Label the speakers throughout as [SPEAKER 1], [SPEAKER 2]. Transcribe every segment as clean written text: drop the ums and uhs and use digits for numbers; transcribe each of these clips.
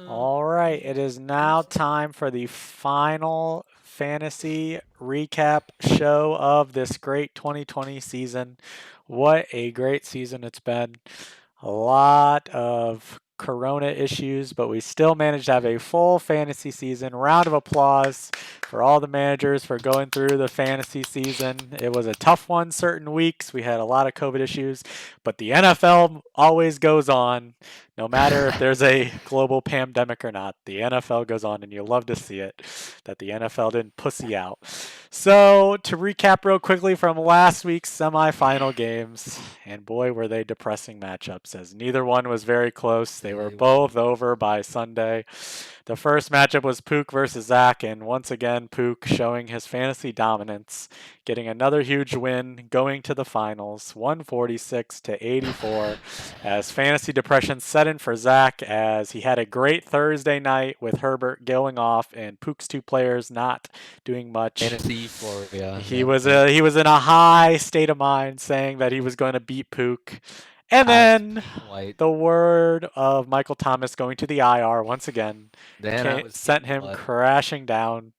[SPEAKER 1] All right, it is now time for the final fantasy recap show of this great 2020 season. What a great season it's been. A lot of corona issues, but we still managed to have a full fantasy season. Round of applause for all the managers for going through the fantasy season. It was a tough one certain weeks. We had a lot of COVID issues, but the NFL always goes on. No matter if there's a global pandemic or not, the NFL goes on, and you love to see it, that the NFL didn't pussy out. So, to recap real quickly from last week's semifinal games, and boy, were they depressing matchups, as neither one was very close. They were both over by Sunday. The first matchup was Pook versus Zach, and once again, Pook showing his fantasy dominance, getting another huge win, going to the finals, 146 to 84, as fantasy depression set in for Zach, as he had a great Thursday night with Herbert going off and Pook's two players not doing much.
[SPEAKER 2] Fantasy euphoria.
[SPEAKER 1] He was in a high state of mind, saying that he was going to beat Pook. And then the word of Michael Thomas going to the IR once again sent him crashing down,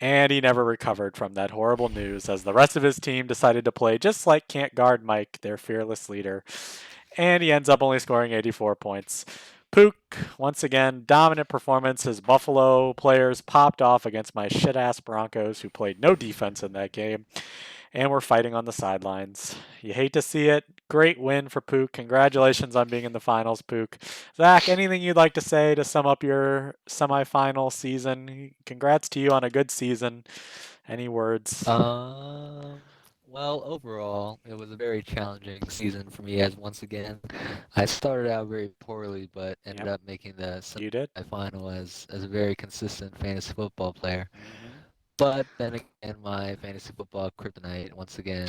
[SPEAKER 1] and he never recovered from that horrible news, as the rest of his team decided to play just like can't guard Mike, their fearless leader, and he ends up only scoring 84 points. Pook, once again, dominant performance. His Buffalo players popped off against my shit-ass Broncos, who played no defense in that game, and were fighting on the sidelines. You hate to see it. Great win for Pook. Congratulations on being in the finals, Pook. Zach, anything you'd like to say to sum up your semifinal season? Congrats to you on a good season. Any words?
[SPEAKER 2] Well, overall, it was a very challenging season for me, as once again, I started out very poorly, but ended up making the semifinal as a very consistent fantasy football player. But then again, my fantasy football kryptonite, once again,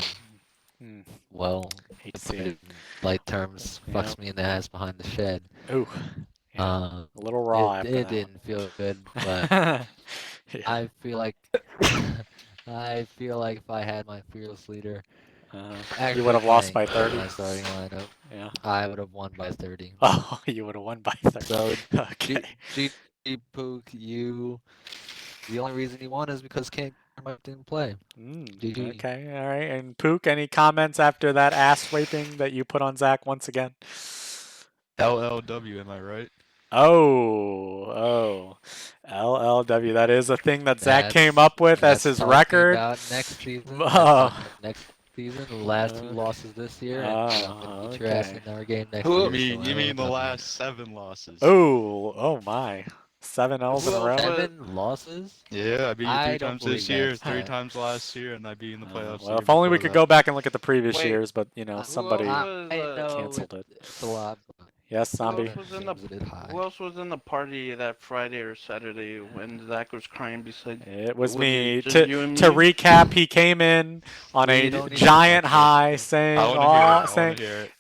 [SPEAKER 2] well,
[SPEAKER 1] hate to see it.
[SPEAKER 2] Light terms, fucks me in the ass behind the shed.
[SPEAKER 1] Ooh. Yeah, a little raw after that.
[SPEAKER 2] It didn't feel good, but I feel like if I had my fearless leader,
[SPEAKER 1] you would have lost by 30.
[SPEAKER 2] My starting lineup.
[SPEAKER 1] Yeah.
[SPEAKER 2] I would have won by 30.
[SPEAKER 1] Oh, you would have won by 30.
[SPEAKER 2] So,
[SPEAKER 1] okay.
[SPEAKER 2] Pook, the only reason you won is because King didn't play.
[SPEAKER 1] Okay, all right. And Pook, any comments after that ass raping that you put on Zach once again?
[SPEAKER 3] LLW, am I right?
[SPEAKER 1] Oh, LLW. That is a thing that Zach came up with as his record.
[SPEAKER 2] Next season. Next season, the last 2 losses this year. And beat your ass in our game next year.
[SPEAKER 3] You mean the last 7 losses?
[SPEAKER 1] Oh my. 7 L's in a row?
[SPEAKER 2] 7 losses?
[SPEAKER 3] Yeah, I beat you 3 times this year, 3 times last year, and I beat you in the playoffs.
[SPEAKER 1] Well, if only we could go back and look at the previous years, but, somebody canceled it.
[SPEAKER 2] It's a lot.
[SPEAKER 1] Yes, Zombie.
[SPEAKER 4] Who else was in the party that Friday or Saturday when Zach was crying beside?
[SPEAKER 1] It was me. To recap, he came in on a giant high, saying,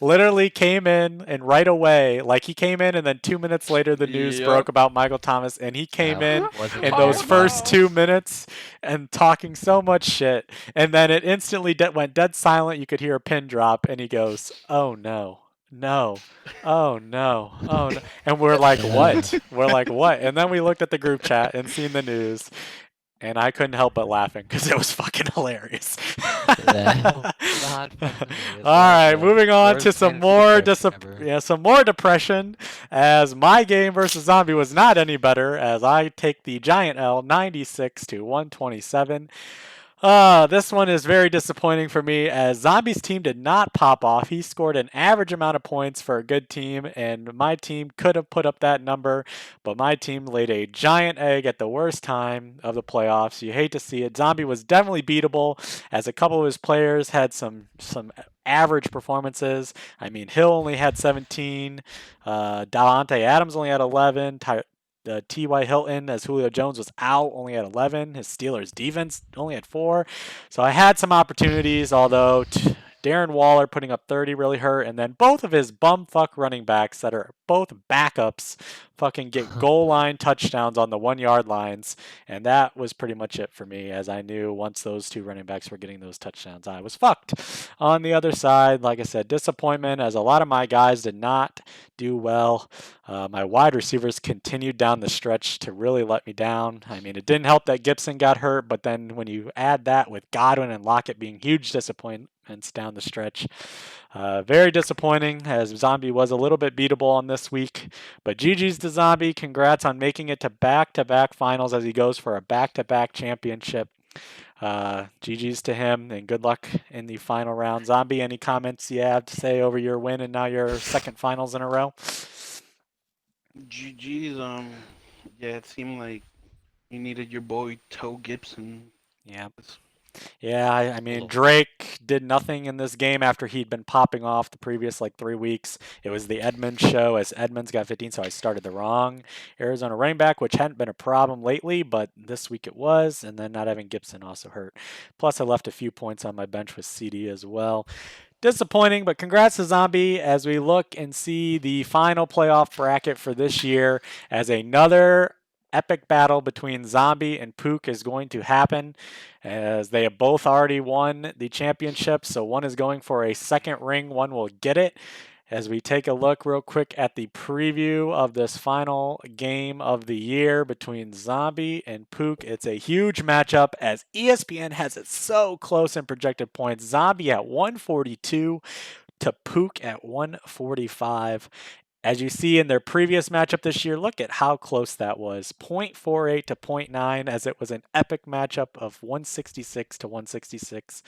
[SPEAKER 1] literally came in and right away, like he came in and then 2 minutes later the news broke about Michael Thomas, and he came in those first 2 minutes and talking so much shit, and then it instantly went dead silent. You could hear a pin drop, and he goes, "Oh no. No. Oh no. Oh no." And we're like, what? And then we looked at the group chat and seen the news, and I couldn't help but laughing because it was fucking hilarious. All right, moving on to some more depression, as my game versus Zombie was not any better, as I take the giant L, 96 to 127. This one is very disappointing for me, as Zombie's team did not pop off. He scored an average amount of points for a good team, and my team could have put up that number, but my team laid a giant egg at the worst time of the playoffs. You hate to see it. Zombie was definitely beatable, as a couple of his players had some average performances. I mean, Hill only had 17, Davante Adams only had 11, T.Y. Hilton, as Julio Jones was out, only had 11. His Steelers defense only had 4. So I had some opportunities, although Darren Waller putting up 30 really hurt, and then both of his bumfuck running backs that are both backups fucking get goal line touchdowns on the 1 yard lines, and that was pretty much it for me, as I knew once those two running backs were getting those touchdowns, I was fucked. On the other side, like I said, disappointment, as a lot of my guys did not do well. My wide receivers continued down the stretch to really let me down. I mean, it didn't help that Gibson got hurt, but then when you add that with Godwin and Lockett being huge disappointments down the stretch, very disappointing, as Zombie was a little bit beatable on this week. But GG's to Zombie. Congrats on making it to back-to-back finals as he goes for a back-to-back championship. GG's to him, and good luck in the final round. Zombie, any comments you have to say over your win and now your second finals in a row?
[SPEAKER 4] GG's. Yeah, it seemed like you needed your boy Toe Gibson.
[SPEAKER 1] Yeah. Yeah, I mean, Drake did nothing in this game after he'd been popping off the previous 3 weeks. It was the Edmonds show, as Edmonds got 15, so I started the wrong Arizona running back, which hadn't been a problem lately, but this week it was, and then not having Gibson also hurt. Plus, I left a few points on my bench with CD as well. Disappointing, but congrats to Zombie as we look and see the final playoff bracket for this year, as another epic battle between Zombie and Pook is going to happen, as they have both already won the championship. So one is going for a second ring, one will get it. As we take a look real quick at the preview of this final game of the year between Zombie and Pook, it's a huge matchup as ESPN has it so close in projected points. Zombie at 142 to Pook at 145. As you see in their previous matchup this year, look at how close that was. 0.48 to 0.9, as it was an epic matchup of 166 to 166.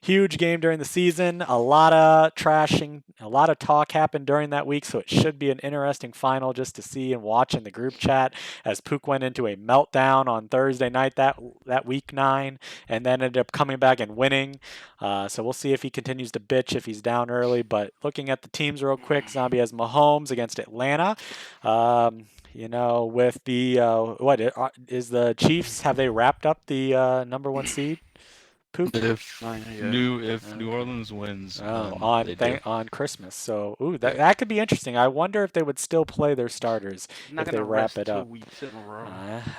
[SPEAKER 1] Huge game during the season. A lot of trashing, a lot of talk happened during that week, so it should be an interesting final just to see and watch in the group chat, as Pook went into a meltdown on Thursday night that week 9, and then ended up coming back and winning. So we'll see if he continues to bitch if he's down early. But looking at the teams real quick, Zombie has Mahomes against Atlanta. With the what is the Chiefs? Have they wrapped up the number 1 seed? Pook?
[SPEAKER 3] If New Orleans wins,
[SPEAKER 1] on Christmas, so that could be interesting. I wonder if they would still play their starters if they wrap it up.
[SPEAKER 4] 2 weeks in a row.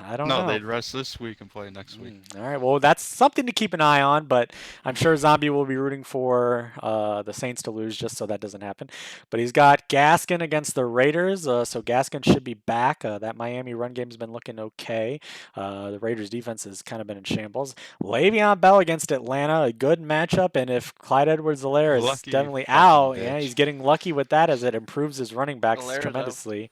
[SPEAKER 1] I don't know.
[SPEAKER 3] No, they'd rest this week and play next week.
[SPEAKER 1] All right, well, that's something to keep an eye on, but I'm sure Zombie will be rooting for the Saints to lose just so that doesn't happen. But he's got Gaskin against the Raiders, so Gaskin should be back. That Miami run game's been looking okay. The Raiders defense has kind of been in shambles. Le'Veon Bell against Atlanta, a good matchup, and if Clyde Edwards-Helaire is definitely out, he's getting lucky with that as it improves his running backs tremendously.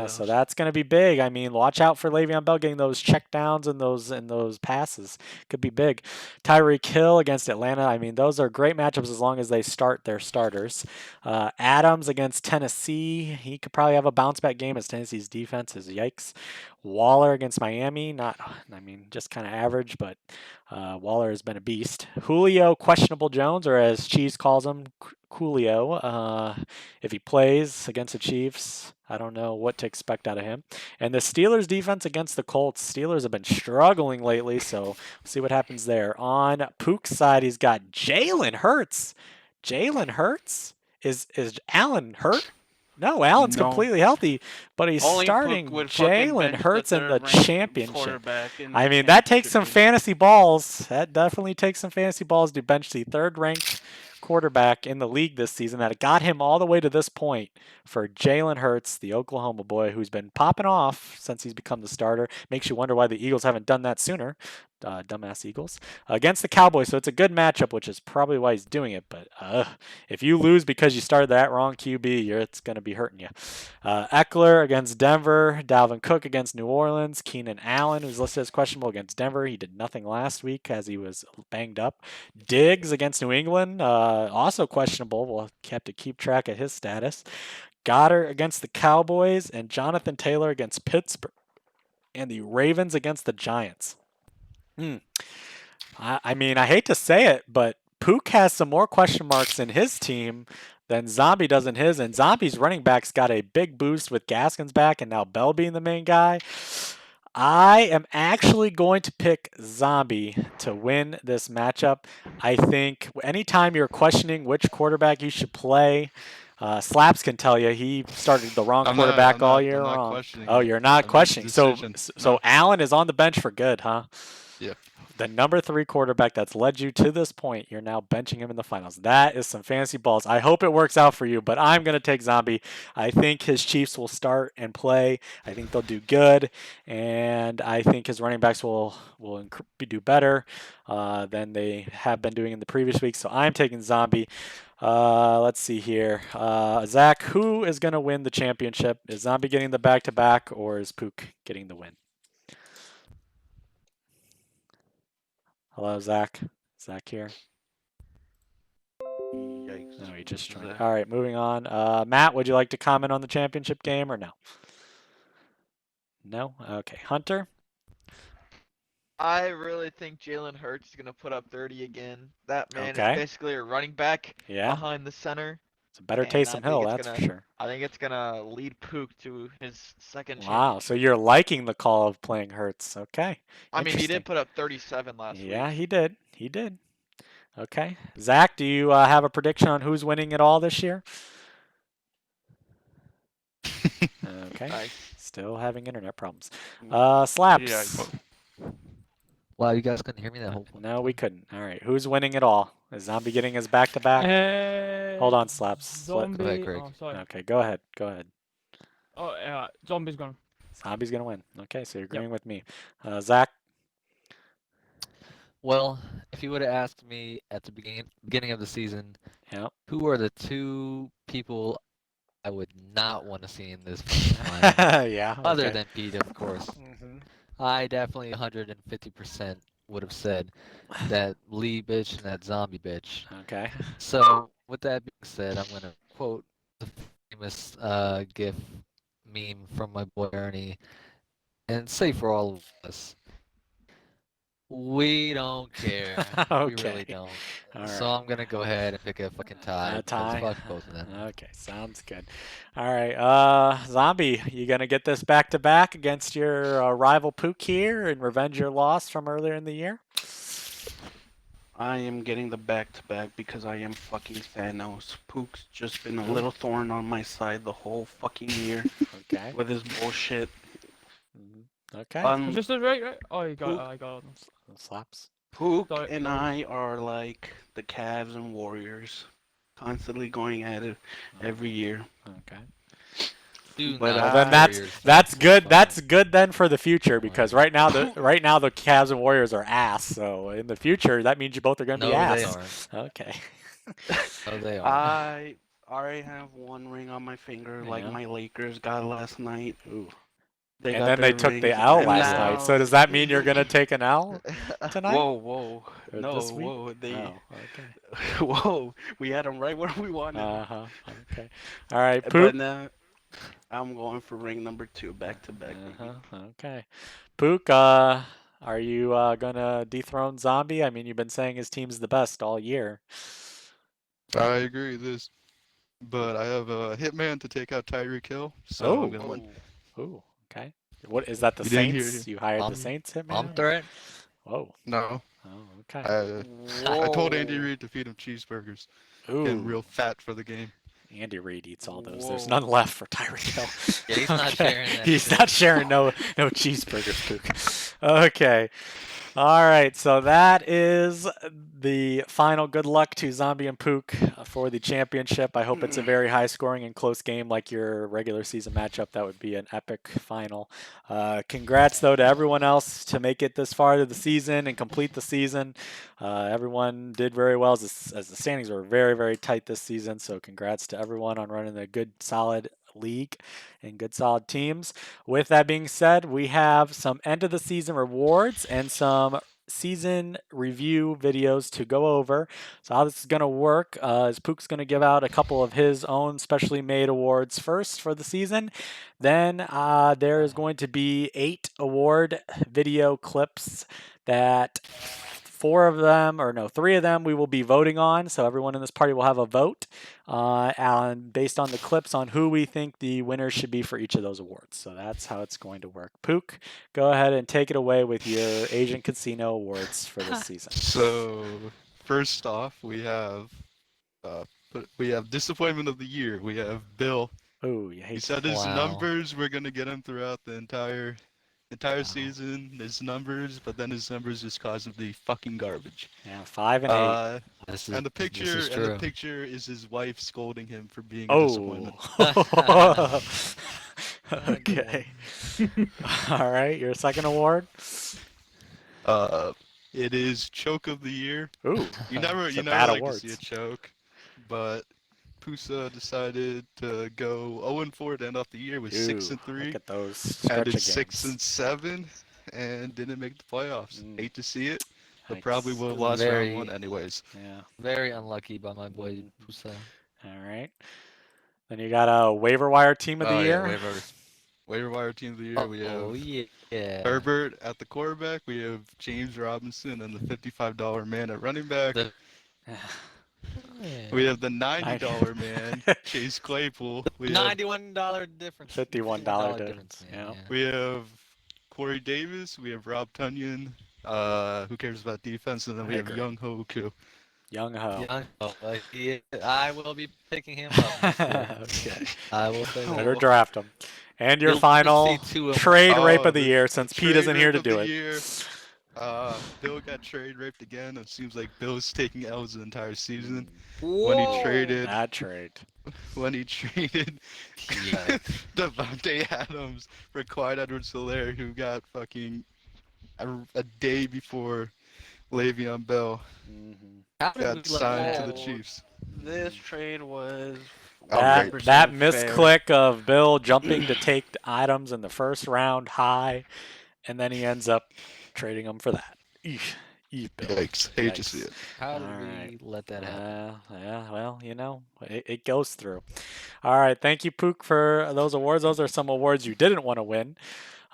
[SPEAKER 1] So that's going to be big. I mean, watch out for Le'Veon Bell getting those check downs and those passes. Could be big. Tyreek Hill against Atlanta. I mean, those are great matchups as long as they start their starters. Adams against Tennessee. He could probably have a bounce back game as Tennessee's defense is yikes. Waller against Miami. Just kind of average, but Waller has been a beast. Julio, questionable Jones, or as Cheese calls him, Coolio. If he plays against the Chiefs, I don't know what to expect out of him. And the Steelers defense against the Colts. Steelers have been struggling lately, so we'll see what happens there. On Pook's side, he's got Jalen Hurts. Jalen Hurts? Is Allen hurt? No, Allen's completely healthy, but he's starting Jalen Hurts in the championship. I mean, that takes some fantasy balls. That definitely takes some fantasy balls to bench the third-ranked quarterback in the league this season that got him all the way to this point for Jalen Hurts, the Oklahoma boy who's been popping off since he's become the starter. Makes you wonder why the Eagles haven't done that sooner. Dumbass Eagles. Against the Cowboys, so it's a good matchup, which is probably why he's doing it. But if you lose because you started that wrong QB, it's going to be hurting you. Eckler against Denver. Dalvin Cook against New Orleans. Keenan Allen, who's listed as questionable against Denver. He did nothing last week as he was banged up. Diggs against New England. Also questionable. We'll have to keep track of his status. Goddard against the Cowboys. And Jonathan Taylor against Pittsburgh. And the Ravens against the Giants. I mean, I hate to say it, but Pook has some more question marks in his team than Zombie does in his, and Zombie's running backs got a big boost with Gaskin's back and now Bell being the main guy. I am actually going to pick Zombie to win this matchup. I think anytime you're questioning which quarterback you should play, Slaps can tell you he started the wrong quarterback all year long. Oh, you're not questioning. So Allen is on the bench for good, huh?
[SPEAKER 3] Yep.
[SPEAKER 1] The number 3 quarterback that's led you to this point, you're now benching him in the finals. That is some fancy balls. I hope it works out for you, but I'm going to take Zombie. I think his Chiefs will start and play. I think they'll do good, and I think his running backs will do better than they have been doing in the previous week. So I'm taking Zombie. Let's see here. Zach, who is going to win the championship? Is Zombie getting the back-to-back, or is Pook getting the win? Hello, Zach. Zach here.
[SPEAKER 4] Yikes.
[SPEAKER 1] No, he just joined. All right, moving on. Matt, would you like to comment on the championship game or no? No? Okay. Hunter?
[SPEAKER 5] I really think Jalen Hurts is going to put up 30 again. That man
[SPEAKER 1] Okay.
[SPEAKER 5] is basically a running back
[SPEAKER 1] Yeah.
[SPEAKER 5] behind the center.
[SPEAKER 1] It's a better Taysom Hill, that's for sure.
[SPEAKER 5] I think it's going to lead Pook to his second
[SPEAKER 1] Wow, so you're liking the call of playing Hurts. Okay.
[SPEAKER 5] I mean, he did put up 37 last week.
[SPEAKER 1] Yeah, he did. He did. Okay. Zach, do you have a prediction on who's winning it all this year? Okay.
[SPEAKER 5] Nice.
[SPEAKER 1] Still having internet problems. Slaps.
[SPEAKER 4] Yeah.
[SPEAKER 2] Wow, you guys couldn't hear me that whole point.
[SPEAKER 1] No, we couldn't. All right. Who's winning it all? Is Zombie getting his back-to-back? Hold on, Slaps.
[SPEAKER 6] Zombie.
[SPEAKER 2] Go ahead, Greg.
[SPEAKER 6] Oh, sorry.
[SPEAKER 1] Okay, go ahead. Go ahead.
[SPEAKER 6] Oh, yeah. Zombie's gone.
[SPEAKER 1] Zombie's going to win. Okay, so you're agreeing with me. Zach?
[SPEAKER 2] Well, if you would have asked me at the beginning of the season, who are the 2 people I would not want to see in this final?
[SPEAKER 1] Yeah.
[SPEAKER 2] Other than Pete, of course.
[SPEAKER 1] Mm-hmm.
[SPEAKER 2] I definitely 150% would have said that Lee bitch and that zombie bitch.
[SPEAKER 1] Okay.
[SPEAKER 2] So, with that being said, I'm going to quote the famous GIF meme from my boy Ernie and say for all of us, we don't care.
[SPEAKER 1] Okay.
[SPEAKER 2] We really don't.
[SPEAKER 1] All
[SPEAKER 2] So I'm going to go ahead and pick a fucking tie.
[SPEAKER 1] A tie?
[SPEAKER 2] Fuck both of them.
[SPEAKER 1] Okay, sounds good. All right, Zombie, you going to get this back-to-back against your rival Pook here and revenge your loss from earlier in the year?
[SPEAKER 4] I am getting the back-to-back because I am fucking Thanos. Pook's just been a little thorn on my side the whole fucking year.
[SPEAKER 1] Okay.
[SPEAKER 4] With his bullshit.
[SPEAKER 1] Okay.
[SPEAKER 6] Just right. Oh, you got it. I got it.
[SPEAKER 1] Slaps.
[SPEAKER 4] Pook and I are like the Cavs and Warriors, constantly going at it every year.
[SPEAKER 1] Okay.
[SPEAKER 2] Dude,
[SPEAKER 1] but then that's good. That's good then for the future because right now the Cavs and Warriors are ass. So in the future, that means you both are going to be ass.
[SPEAKER 2] They aren't.
[SPEAKER 1] Okay.
[SPEAKER 2] No, they are.
[SPEAKER 4] I already have one ring on my finger, like my Lakers got last night.
[SPEAKER 1] Ooh.
[SPEAKER 4] And
[SPEAKER 1] then they took the L last night. So does that mean you're going to take an L tonight?
[SPEAKER 4] Whoa. No, whoa. Whoa. We had them right where we wanted.
[SPEAKER 1] Okay. All right,
[SPEAKER 4] Pook. But I'm going for ring number 2, back-to-back.
[SPEAKER 1] Okay. Pook, are you going to dethrone Zombie? I mean, you've been saying his team's the best all year.
[SPEAKER 3] I agree with this. But I have a hitman to take out Tyreek Hill, so I'm going to win.
[SPEAKER 1] Ooh. Okay. What is that? The Saints? You hired the Saints hitman?
[SPEAKER 2] Threat?
[SPEAKER 1] Whoa.
[SPEAKER 3] No.
[SPEAKER 1] Oh, okay.
[SPEAKER 3] I told Andy Reid to feed him cheeseburgers.
[SPEAKER 1] Ooh.
[SPEAKER 3] Getting real fat for the game.
[SPEAKER 1] Andy Reid eats all those. There's none left for Tyreek Hill.
[SPEAKER 2] Yeah, he's not sharing that.
[SPEAKER 1] He's not sharing no cheeseburgers, Pook. Okay. All right, so that is the final. Good luck to Zombie and Pook for the championship. I hope it's a very high-scoring and close game like your regular season matchup. That would be an epic final. Congrats, though, to everyone else to make it this far to the season and complete the season. Everyone did very well as the standings were very, very tight this season, so congrats to everyone on running a good, solid league and good solid teams. With that being said, we have some end of the season rewards and some season review videos to go over. So how this is going to work is Pook's going to give out a couple of his own specially made awards first for the season. Then there is going to be 8 award video clips that 3 of them we will be voting on. So everyone in this party will have a vote and based on the clips on who we think the winners should be for each of those awards. So that's how it's going to work. Pook, go ahead and take it away with your Asian Casino awards for this season.
[SPEAKER 3] So first off, we have disappointment of the year. We have Bill.
[SPEAKER 1] Oh, you hate
[SPEAKER 3] He said his numbers. We're gonna get him throughout the entire season. His numbers, but then his numbers just caused him to be fucking garbage.
[SPEAKER 1] Yeah, 5 and 8.
[SPEAKER 3] And the picture is his wife scolding him for being a
[SPEAKER 1] Oh.
[SPEAKER 3] disappointment.
[SPEAKER 1] Okay. All right, your second award.
[SPEAKER 3] It is choke of the year.
[SPEAKER 1] Ooh,
[SPEAKER 3] You never like to see a choke, but Pusa decided to go 0-4 to end off the year with 6-3.
[SPEAKER 1] Look at those
[SPEAKER 3] Added
[SPEAKER 1] stretch
[SPEAKER 3] 6-7 and didn't make the playoffs. Hate to see it, but
[SPEAKER 1] Yikes.
[SPEAKER 3] probably would have lost round 1 anyways.
[SPEAKER 1] Yeah.
[SPEAKER 2] Very unlucky by my boy Pusa.
[SPEAKER 1] All right. Then you got a waiver wire team of the year.
[SPEAKER 3] Yeah, waiver wire team of the year. We have Herbert at the quarterback. We have James Robinson and the $55 man at running back. We have the $90 man, Chase Claypool. We have
[SPEAKER 2] $91 difference.
[SPEAKER 1] $51 difference. Yeah.
[SPEAKER 3] We have Corey Davis. We have Rob Tunyon. Who cares about defense? And then we have Young Ho Koo.
[SPEAKER 1] Young Ho.
[SPEAKER 2] I will be picking him up.
[SPEAKER 1] Okay.
[SPEAKER 2] I will say
[SPEAKER 1] Better draft him. And your final trade rape of the year, since Pete isn't here to do it.
[SPEAKER 3] Bill got trade raped again. It seems like Bill's taking L's the entire season.
[SPEAKER 2] Whoa.
[SPEAKER 3] When he traded Devontae Adams for Clyde Edwards-Helaire, who got fucking a day before Le'Veon Bell got signed to the Chiefs.
[SPEAKER 4] This trade was
[SPEAKER 1] that
[SPEAKER 4] 100%
[SPEAKER 1] misclick of Bill jumping to take Adams in the first round high, and then he ends up trading him for that. Bill.
[SPEAKER 3] Yikes. Hate to see it.
[SPEAKER 2] How did we let that happen?
[SPEAKER 1] Yeah, well, it goes through. All right, thank you, Pook, for those awards. Those are some awards you didn't want to win.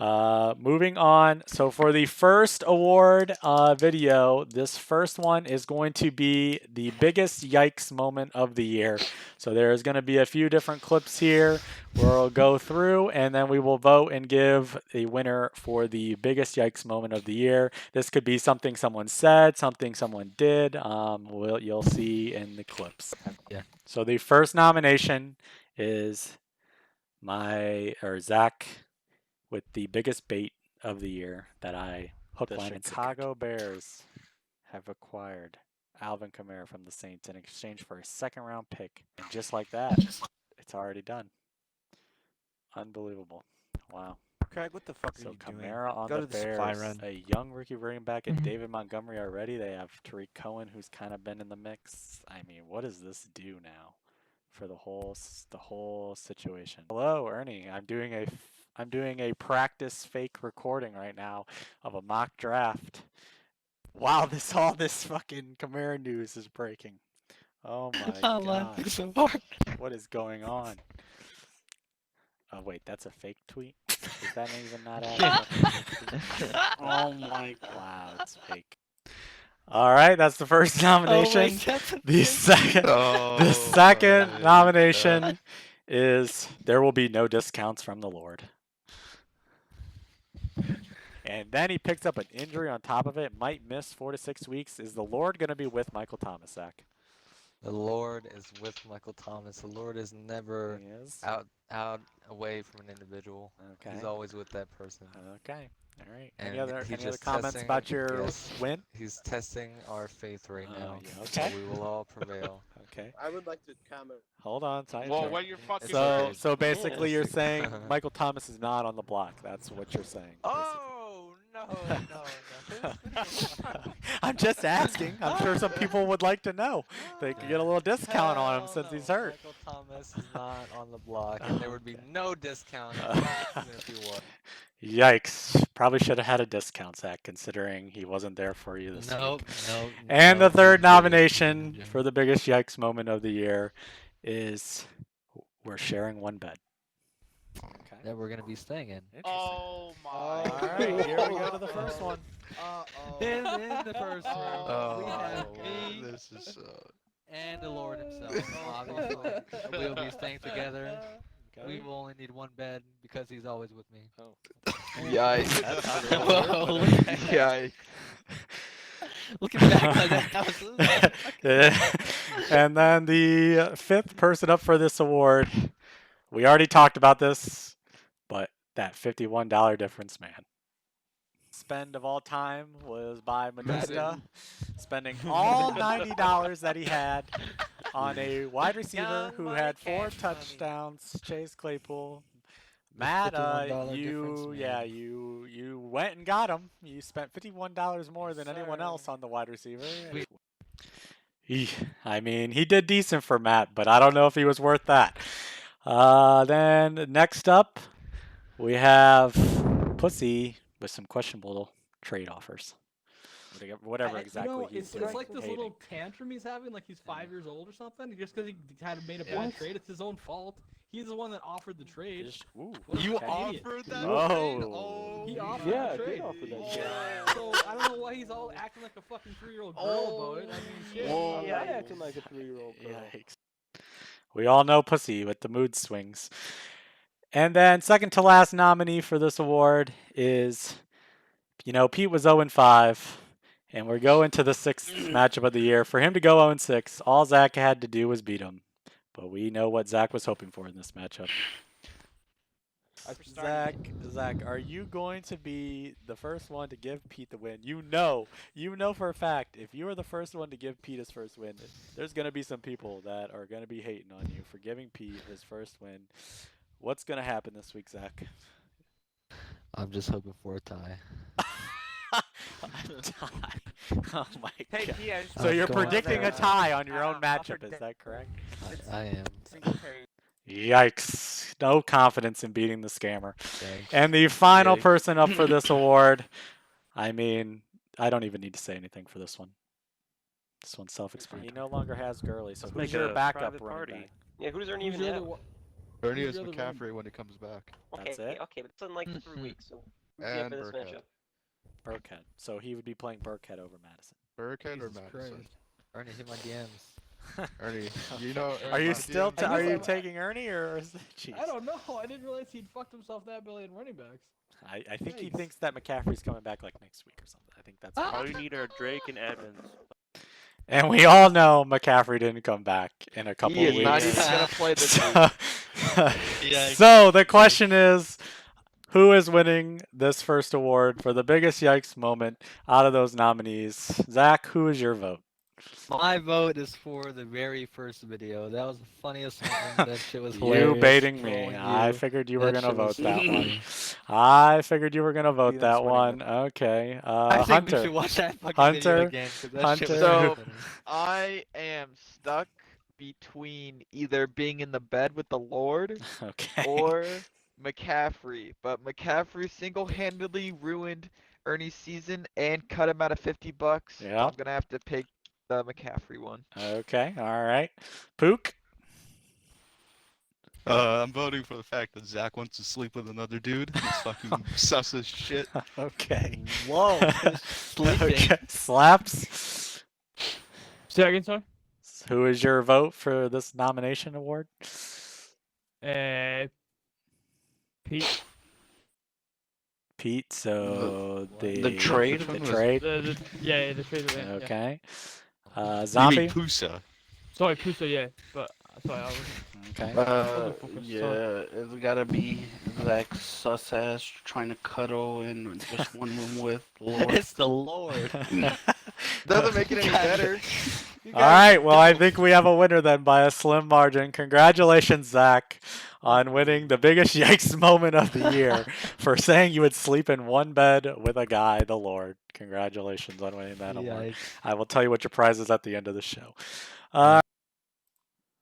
[SPEAKER 1] Moving on. So for the first award video, this first one is going to be the biggest yikes moment of the year. So there's going to be a few different clips here where we'll go through and then we will vote and give a winner for the biggest yikes moment of the year. This could be something someone said, something someone did. You'll see in the clips.
[SPEAKER 2] Yeah.
[SPEAKER 1] So the first nomination is Zach with the biggest bait of the year that I hook, line, and Chicago Bears have acquired Alvin Kamara from the Saints in exchange for a second-round pick. And just like that, it's already done. Unbelievable. Wow.
[SPEAKER 7] Craig, what the fuck are you doing?
[SPEAKER 1] So Kamara on the Bears, a young rookie running back, and David Montgomery already. They have Tariq Cohen, who's kind of been in the mix. I mean, what does this do now for the whole situation? Hello, Ernie. I'm doing a practice fake recording right now of a mock draft. Wow, all this fucking Kamara news is breaking. Oh my god.
[SPEAKER 2] So hard.
[SPEAKER 1] What is going on? Oh wait, that's a fake tweet? Is that even not adding?
[SPEAKER 4] Oh my god.
[SPEAKER 1] Wow, it's fake. All right, that's the first nomination. The second nomination is There Will Be No Discounts from the Lord. And then he picks up an injury on top of it, might miss 4 to 6 weeks. Is the Lord going to be with Michael Thomas, Zach?
[SPEAKER 2] The Lord is with Michael Thomas. The Lord is never out away from an individual.
[SPEAKER 1] Okay.
[SPEAKER 2] He's always with that person.
[SPEAKER 1] Okay. All right.
[SPEAKER 2] And
[SPEAKER 1] any other comments about your win?
[SPEAKER 2] He's testing our faith right now.
[SPEAKER 1] Yeah, okay.
[SPEAKER 2] So we will all prevail.
[SPEAKER 1] Okay.
[SPEAKER 7] I would like to comment.
[SPEAKER 1] Hold on.
[SPEAKER 5] Well, what you're fucking
[SPEAKER 1] so basically you're saying Michael Thomas is not on the block. That's what you're saying.
[SPEAKER 5] Oh, no.
[SPEAKER 1] I'm just asking. I'm sure some people would like to know. They could get a little discount on him since he's hurt.
[SPEAKER 2] Michael Thomas is not on the block, and there would be no discount if he was.
[SPEAKER 1] Yikes. Probably should have had a discount, Zach, considering he wasn't there for you this week.
[SPEAKER 2] No.
[SPEAKER 1] And the third nomination for the biggest yikes moment of the year is we're sharing one bed.
[SPEAKER 2] That we're going to be staying in.
[SPEAKER 5] Oh my.
[SPEAKER 1] All right, here we go to the first one.
[SPEAKER 2] In the first round, we have
[SPEAKER 3] Oh,
[SPEAKER 2] me
[SPEAKER 3] this is.
[SPEAKER 2] and the Lord himself. Obviously, we'll be staying together. We will only need one bed because he's always with me.
[SPEAKER 1] Oh.
[SPEAKER 5] Yikes.
[SPEAKER 1] That's how they
[SPEAKER 2] Whoa,
[SPEAKER 1] work.
[SPEAKER 2] look at
[SPEAKER 5] Yikes.
[SPEAKER 2] Looking back on that,
[SPEAKER 1] And then the fifth person up for this award, we already talked about this, but that $51 difference, man. Spend of all time was by Modesta, spending all $90 that he had on a wide receiver who had 4 touchdowns, Chase Claypool. Matt, you went and got him. You spent $51 more than anyone else on the wide receiver. I mean, he did decent for Matt, but I don't know if he was worth that. Then next up, we have Pussy with some questionable trade offers. Whatever exactly he's doing.
[SPEAKER 8] It's like this little tantrum he's having, like he's 5 years old or something. Just because he had made a bad trade, it's his own fault. He's the one that offered the trade.
[SPEAKER 3] You offered that trade? Oh.
[SPEAKER 8] He offered the trade. So I don't know why he's all acting like a fucking 3-year-old girl about it. I mean, shit.
[SPEAKER 7] Yeah, I acting like a 3-year-old girl.
[SPEAKER 1] Yikes. We all know Pussy with the mood swings. And then second to last nominee for this award is, Pete was 0-5, and we're going to the 6th matchup of the year. For him to go 0-6, all Zach had to do was beat him. But we know what Zach was hoping for in this matchup. Zach, are you going to be the first one to give Pete the win? You know for a fact, if you are the first one to give Pete his first win, there's going to be some people that are going to be hating on you for giving Pete his first win. What's going to happen this week, Zach?
[SPEAKER 2] I'm just hoping for a tie.
[SPEAKER 1] A tie. Oh my god. So you're predicting a tie on your own matchup, is that correct?
[SPEAKER 2] I am.
[SPEAKER 1] Yikes. No confidence in beating the scammer.
[SPEAKER 2] Thanks.
[SPEAKER 1] And the final person up for this award, I mean, I don't even need to say anything for this one. This one's self-explanatory. He no longer has Gurley, so who's your backup running back?
[SPEAKER 9] Yeah, who's Ernie even have?
[SPEAKER 3] Ernie is McCaffrey when he comes back.
[SPEAKER 1] That's it?
[SPEAKER 9] Okay, but it's in like 3 weeks, so who's
[SPEAKER 3] And
[SPEAKER 9] for this
[SPEAKER 3] Burkhead.
[SPEAKER 9] matchup?
[SPEAKER 1] Burkhead. So he would be playing Burkhead over Madison.
[SPEAKER 3] Burkhead or Madison?
[SPEAKER 2] Ernie, hit my DMs.
[SPEAKER 3] Ernie, you know.
[SPEAKER 1] Are you still? Are you taking Ernie or is it? Jeez.
[SPEAKER 8] I don't know. I didn't realize he'd fucked himself that badly in running backs.
[SPEAKER 1] I think he thinks that McCaffrey's coming back like next week or something. I think that's
[SPEAKER 9] All you need are Drake and Evans.
[SPEAKER 1] And we all know McCaffrey didn't come back in a couple
[SPEAKER 5] He
[SPEAKER 1] of
[SPEAKER 5] is
[SPEAKER 1] weeks.
[SPEAKER 5] not even gonna play this week.
[SPEAKER 1] So the question is, who is winning this first award for the biggest yikes moment out of those nominees? Zach, who is your vote?
[SPEAKER 2] My vote is for the very first video. That was the funniest one. That shit was hilarious.
[SPEAKER 1] You baiting me. I figured you were going to vote that one. I figured you were going to vote that one. Okay.
[SPEAKER 2] I think we should watch that fucking video again. That shit was
[SPEAKER 5] So,
[SPEAKER 2] funny.
[SPEAKER 5] I am stuck between either being in the bed with the Lord or McCaffrey. But McCaffrey single-handedly ruined Ernie's season and cut him out of $50.
[SPEAKER 1] Yeah.
[SPEAKER 5] So I'm going to have to pick the McCaffrey one.
[SPEAKER 1] Okay. All right. Pook?
[SPEAKER 3] I'm voting for the fact that Zach wants to sleep with another dude. It's fucking sus as shit.
[SPEAKER 1] Okay.
[SPEAKER 2] Whoa.
[SPEAKER 1] Okay. Slaps?
[SPEAKER 6] Say that again, sorry?
[SPEAKER 1] Who is your vote for this nomination award?
[SPEAKER 6] Pete.
[SPEAKER 1] Pete, so
[SPEAKER 4] the trade?
[SPEAKER 1] The trade?
[SPEAKER 6] Yeah, the trade. Yeah,
[SPEAKER 1] okay.
[SPEAKER 3] You
[SPEAKER 1] Zombie?
[SPEAKER 3] mean Pusa.
[SPEAKER 6] Sorry, Pusa, yeah. But, sorry, I was...
[SPEAKER 1] Okay.
[SPEAKER 4] Yeah, it's gotta be Zach's sus ass trying to cuddle in just one room with Lord.
[SPEAKER 2] It's the Lord.
[SPEAKER 5] Doesn't make it any better.
[SPEAKER 1] All right, well, I think we have a winner then by a slim margin. Congratulations, Zach, on winning the biggest yikes moment of the year for saying you would sleep in one bed with a guy, the Lord. Congratulations on winning that award. I will tell you what your prize is at the end of the show.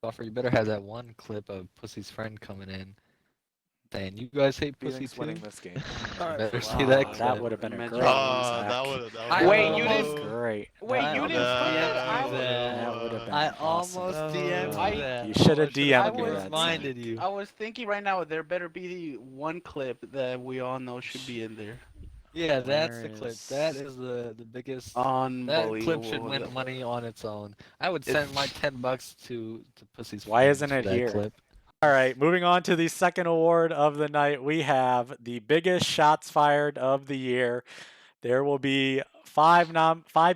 [SPEAKER 2] Buffer, you better have that one clip of Pussy's friend coming in saying, "You guys hate Pussy too?"
[SPEAKER 1] winning this game.
[SPEAKER 2] Better see that clip.
[SPEAKER 1] That would have been a great
[SPEAKER 3] that would have
[SPEAKER 5] Wait, you didn't-
[SPEAKER 1] great.
[SPEAKER 5] Wait, you didn't put that?
[SPEAKER 1] That would have been
[SPEAKER 2] I
[SPEAKER 1] awesome.
[SPEAKER 2] almost DM'd that.
[SPEAKER 1] You should have
[SPEAKER 2] I
[SPEAKER 1] DM'd me
[SPEAKER 2] was
[SPEAKER 1] that.
[SPEAKER 2] reminded you.
[SPEAKER 4] I was thinking right now there better be one clip that we all know should be in there.
[SPEAKER 2] Yeah, that's the clip. That is the biggest. That clip should win
[SPEAKER 4] Unbelievable.
[SPEAKER 2] money on its own. I would send my $10 to Pussy's
[SPEAKER 1] Why
[SPEAKER 2] friends
[SPEAKER 1] isn't
[SPEAKER 2] for
[SPEAKER 1] it
[SPEAKER 2] that
[SPEAKER 1] here?
[SPEAKER 2] clip.
[SPEAKER 1] All right, moving on to the second award of the night, we have the biggest shots fired of the year. There will be five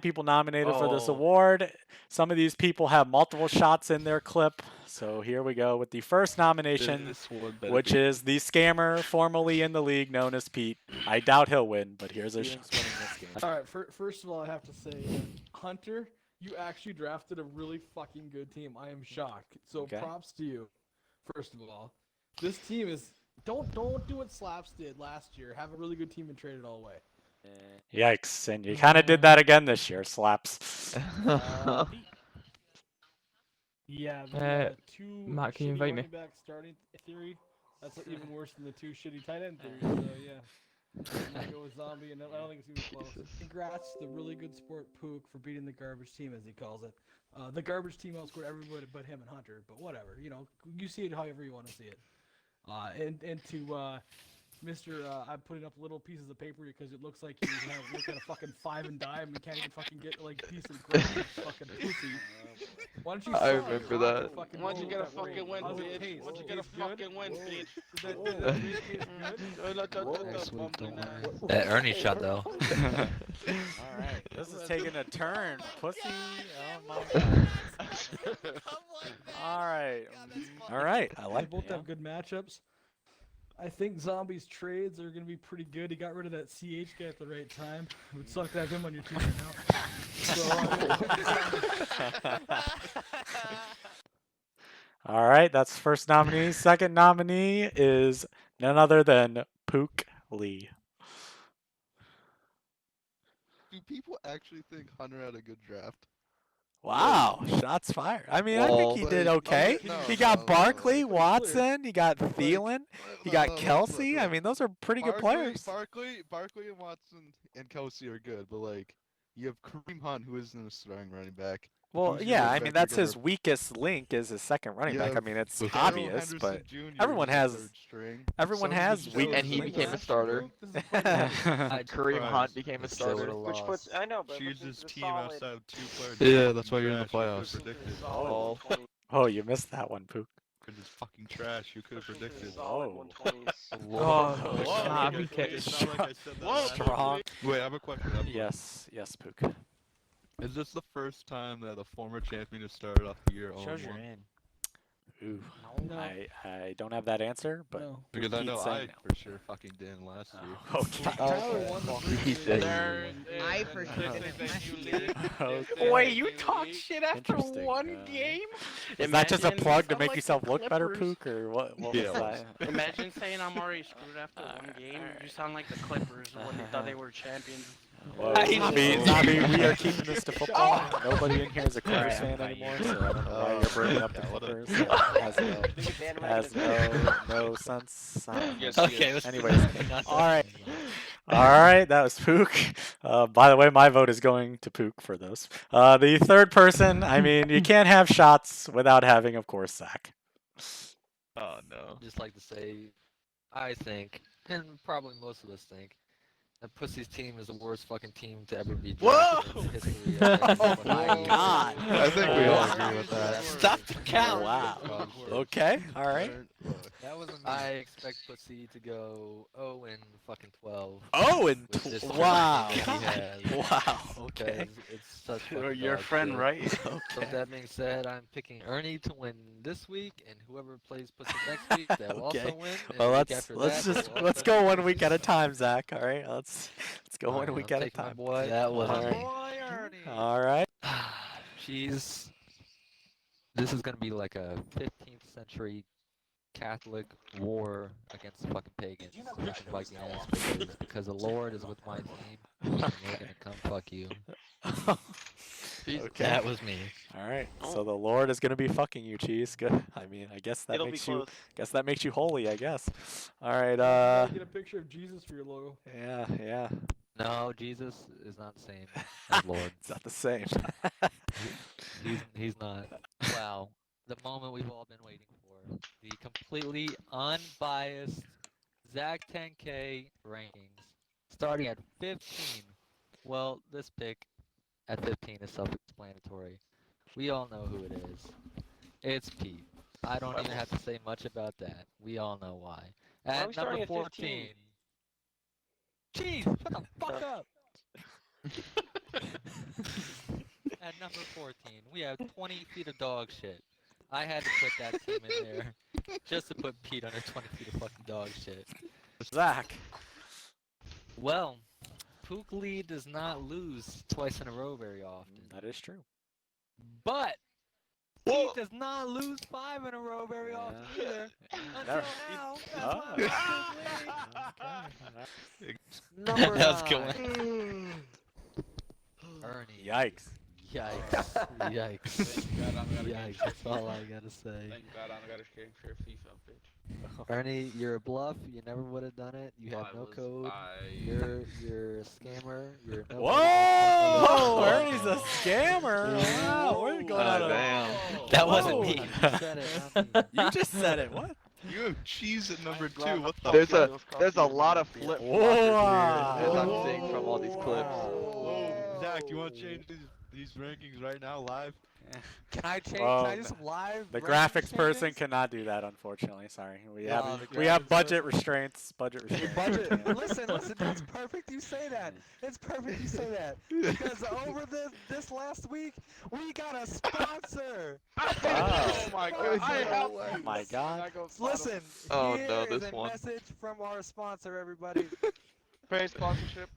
[SPEAKER 1] people nominated for this award. Some of these people have multiple shots in their clip. So here we go with the first nomination, which is the scammer formerly in the league known as Pete. I doubt he'll win, but here's his shot.
[SPEAKER 8] All right, first of all, I have to say, Hunter, you actually drafted a really fucking good team. I am shocked. So props to you. First of all, this team is don't do what Slaps did last year. Have a really good team and trade it all away.
[SPEAKER 1] Yikes! And you kind of did that again this year, Slaps.
[SPEAKER 8] Yeah, the two
[SPEAKER 6] Matt, can you
[SPEAKER 8] shitty
[SPEAKER 6] invite me?
[SPEAKER 8] running back starting theory. That's even worse than the two shitty tight end theories. So yeah. I'm gonna go with Zombie, and I don't think it's gonna be close. Congrats to the really good sport Pook for beating the garbage team, as he calls it. The garbage team outscored everybody but him and Hunter, but whatever. You know, you see it however you want to see it. And to Mr. I'm putting up little pieces of paper because it looks like you look at a fucking 5 and dime and can't even fucking get like a piece of gravy, fucking pussy. Why don't you?
[SPEAKER 5] I remember that.
[SPEAKER 9] Why don't you get a fucking win, bitch? Why don't you get a fucking win, bitch?
[SPEAKER 2] That Ernie shot though.
[SPEAKER 1] Alright, this is taking a turn. Pussy. Oh my god. Alright, I like
[SPEAKER 8] They both have good matchups. I think Zombie's trades are going to be pretty good. He got rid of that CH guy at the right time. It would suck to have him on your team right now.
[SPEAKER 1] All right, that's first nominee. Second nominee is none other than Pook Lee.
[SPEAKER 3] Do people actually think Hunter had a good draft?
[SPEAKER 1] Wow, shots fired. I mean, I think he did okay. He got Barkley, Watson, he got Thielen, he got Kelsey. I mean, those are pretty good players.
[SPEAKER 3] Barkley and Watson and Kelsey are good, but like you have Kareem Hunt, who isn't a starting running back.
[SPEAKER 1] Well, yeah, I mean, that's his weakest link is his second running back. I mean, it's obvious, but everyone has weak.
[SPEAKER 5] And he became a starter. Kareem Hunt became a starter.
[SPEAKER 9] Which puts, I know, but
[SPEAKER 3] Chooses
[SPEAKER 9] it's a
[SPEAKER 3] team
[SPEAKER 9] solid.
[SPEAKER 3] outside of 2 players.
[SPEAKER 9] Yeah,
[SPEAKER 3] that's why you're in the playoffs.
[SPEAKER 1] Oh, you missed that one, Pook.
[SPEAKER 3] It's fucking trash. You could have predicted.
[SPEAKER 1] Oh.
[SPEAKER 6] Strong.
[SPEAKER 3] Wait, I have a question.
[SPEAKER 1] Yes, Pook.
[SPEAKER 3] Is this the first time that a former champion has started off the year 0-1?
[SPEAKER 1] Ooh, I don't have that answer, but
[SPEAKER 3] because I know I for sure fucking did last year.
[SPEAKER 10] I for sure did last year.
[SPEAKER 4] Wait, you talk shit after one game?
[SPEAKER 1] Is that just a plug to make yourself look better, Pook, or what was that?
[SPEAKER 4] Imagine saying I'm already screwed after one game. You sound like the Clippers when they thought they were champions.
[SPEAKER 1] Whoa, Zombie, we are keeping this to football. Nobody in here is a Clippers fan anymore, so I don't know why you're bringing up the Clippers. It has no sense.
[SPEAKER 2] Okay,
[SPEAKER 1] anyways, all right, that was Pook. By the way, my vote is going to Pook for this. The third person, I mean, you can't have shots without having, of course, Zach.
[SPEAKER 5] Oh no.
[SPEAKER 2] Just like to say, I think, and probably most of us think, that Pussy's team is the worst fucking team to ever be drafted in the history of
[SPEAKER 1] Oh my god.
[SPEAKER 3] I think we all agree with that.
[SPEAKER 1] Stop the count. Wow. Okay, alright.
[SPEAKER 2] I expect Pussy to go 0 and fucking 12.
[SPEAKER 1] 0 and
[SPEAKER 2] with this
[SPEAKER 1] 12. Wow.
[SPEAKER 2] team that he has,
[SPEAKER 1] Wow. Okay.
[SPEAKER 2] because It's such
[SPEAKER 4] You're
[SPEAKER 2] fucking
[SPEAKER 4] your
[SPEAKER 2] dog
[SPEAKER 4] friend,
[SPEAKER 2] shit.
[SPEAKER 4] right?
[SPEAKER 2] So with that being said, I'm picking Ernie to win this week, and whoever plays Pussy next week, they'll also win. And
[SPEAKER 1] Well,
[SPEAKER 2] the week
[SPEAKER 1] let's
[SPEAKER 2] after
[SPEAKER 1] let's
[SPEAKER 2] that,
[SPEAKER 1] just
[SPEAKER 2] they'll
[SPEAKER 1] let's
[SPEAKER 2] also
[SPEAKER 1] go
[SPEAKER 2] win.
[SPEAKER 1] 1 week at a time, Zach. All right, let's go 1
[SPEAKER 2] Alright,
[SPEAKER 1] week
[SPEAKER 2] I'm
[SPEAKER 1] at a
[SPEAKER 2] taking my
[SPEAKER 1] time.
[SPEAKER 2] boy. That was
[SPEAKER 1] Ernie. All right.
[SPEAKER 2] She's. This is gonna be like a 15th century Catholic war against the fucking pagans, fucking Viking ass bitches, because the Lord is with my team, and they're gonna come fuck you.
[SPEAKER 1] Okay.
[SPEAKER 2] That was me.
[SPEAKER 1] All right. So the Lord is gonna be fucking you, Cheese. Good. I mean, I guess that
[SPEAKER 9] It'll be
[SPEAKER 1] makes you.
[SPEAKER 9] close.
[SPEAKER 1] Guess that makes you holy. I guess. All right.
[SPEAKER 8] Get a picture of Jesus for your logo.
[SPEAKER 1] Yeah.
[SPEAKER 2] No, Jesus is not the same as Lord.
[SPEAKER 1] It's not the same.
[SPEAKER 2] He's not. Wow. The moment we've all been waiting for. The completely unbiased Zach 10K rankings. Starting at 15. Well, this pick at 15 is self-explanatory. We all know who it is. It's Pete. I don't even have to say much about that. We all know why. At number 14. Jeez, shut the fuck up! At number 14, we have 20 feet of dog shit. I had to put that team in there just to put Pete under 20 feet of fucking dog shit.
[SPEAKER 1] Zach.
[SPEAKER 2] Well, Pook Lee does not lose twice in a row very often.
[SPEAKER 1] That is true.
[SPEAKER 2] But Pete does not lose 5 in a row very often either. Until now, that's why Pook Lee.
[SPEAKER 7] Number
[SPEAKER 2] That's
[SPEAKER 7] 9.
[SPEAKER 2] Ernie.
[SPEAKER 1] Yikes.
[SPEAKER 2] Yikes. Yikes. Yikes. That's all I gotta say.
[SPEAKER 10] Thank God I don't gotta share FIFA, bitch.
[SPEAKER 2] Ernie, you're a bluff. You never would have done it. You have no code. You're a scammer. You're no.
[SPEAKER 1] Whoa! Ernie's a scammer. Wow, we're going on.
[SPEAKER 2] That wasn't me. You said it. Not me.
[SPEAKER 1] You just said it. What?
[SPEAKER 3] You have cheese at number 2. What the
[SPEAKER 5] There's a lot of flip floppers here, as I'm seeing from all these clips.
[SPEAKER 3] Whoa. Zach, you want to change these rankings right now live?
[SPEAKER 2] Can I change?
[SPEAKER 1] Well,
[SPEAKER 2] can I do some live?
[SPEAKER 1] The
[SPEAKER 2] rankings
[SPEAKER 1] graphics person
[SPEAKER 2] changes?
[SPEAKER 1] cannot do that, unfortunately. Sorry, we
[SPEAKER 2] Yeah,
[SPEAKER 1] have
[SPEAKER 2] the
[SPEAKER 1] we have
[SPEAKER 2] graphics
[SPEAKER 1] budget restraints. Budget
[SPEAKER 2] Your
[SPEAKER 1] restraints.
[SPEAKER 2] budget. Listen. It's perfect you say that. It's perfect you say that because over this last week we got a sponsor.
[SPEAKER 5] Oh my God!
[SPEAKER 1] Oh my God!
[SPEAKER 2] Listen.
[SPEAKER 5] Oh
[SPEAKER 2] here
[SPEAKER 5] no,
[SPEAKER 2] is
[SPEAKER 5] this
[SPEAKER 2] a
[SPEAKER 5] one.
[SPEAKER 2] message from our sponsor, everybody.
[SPEAKER 5] Pay sponsorship.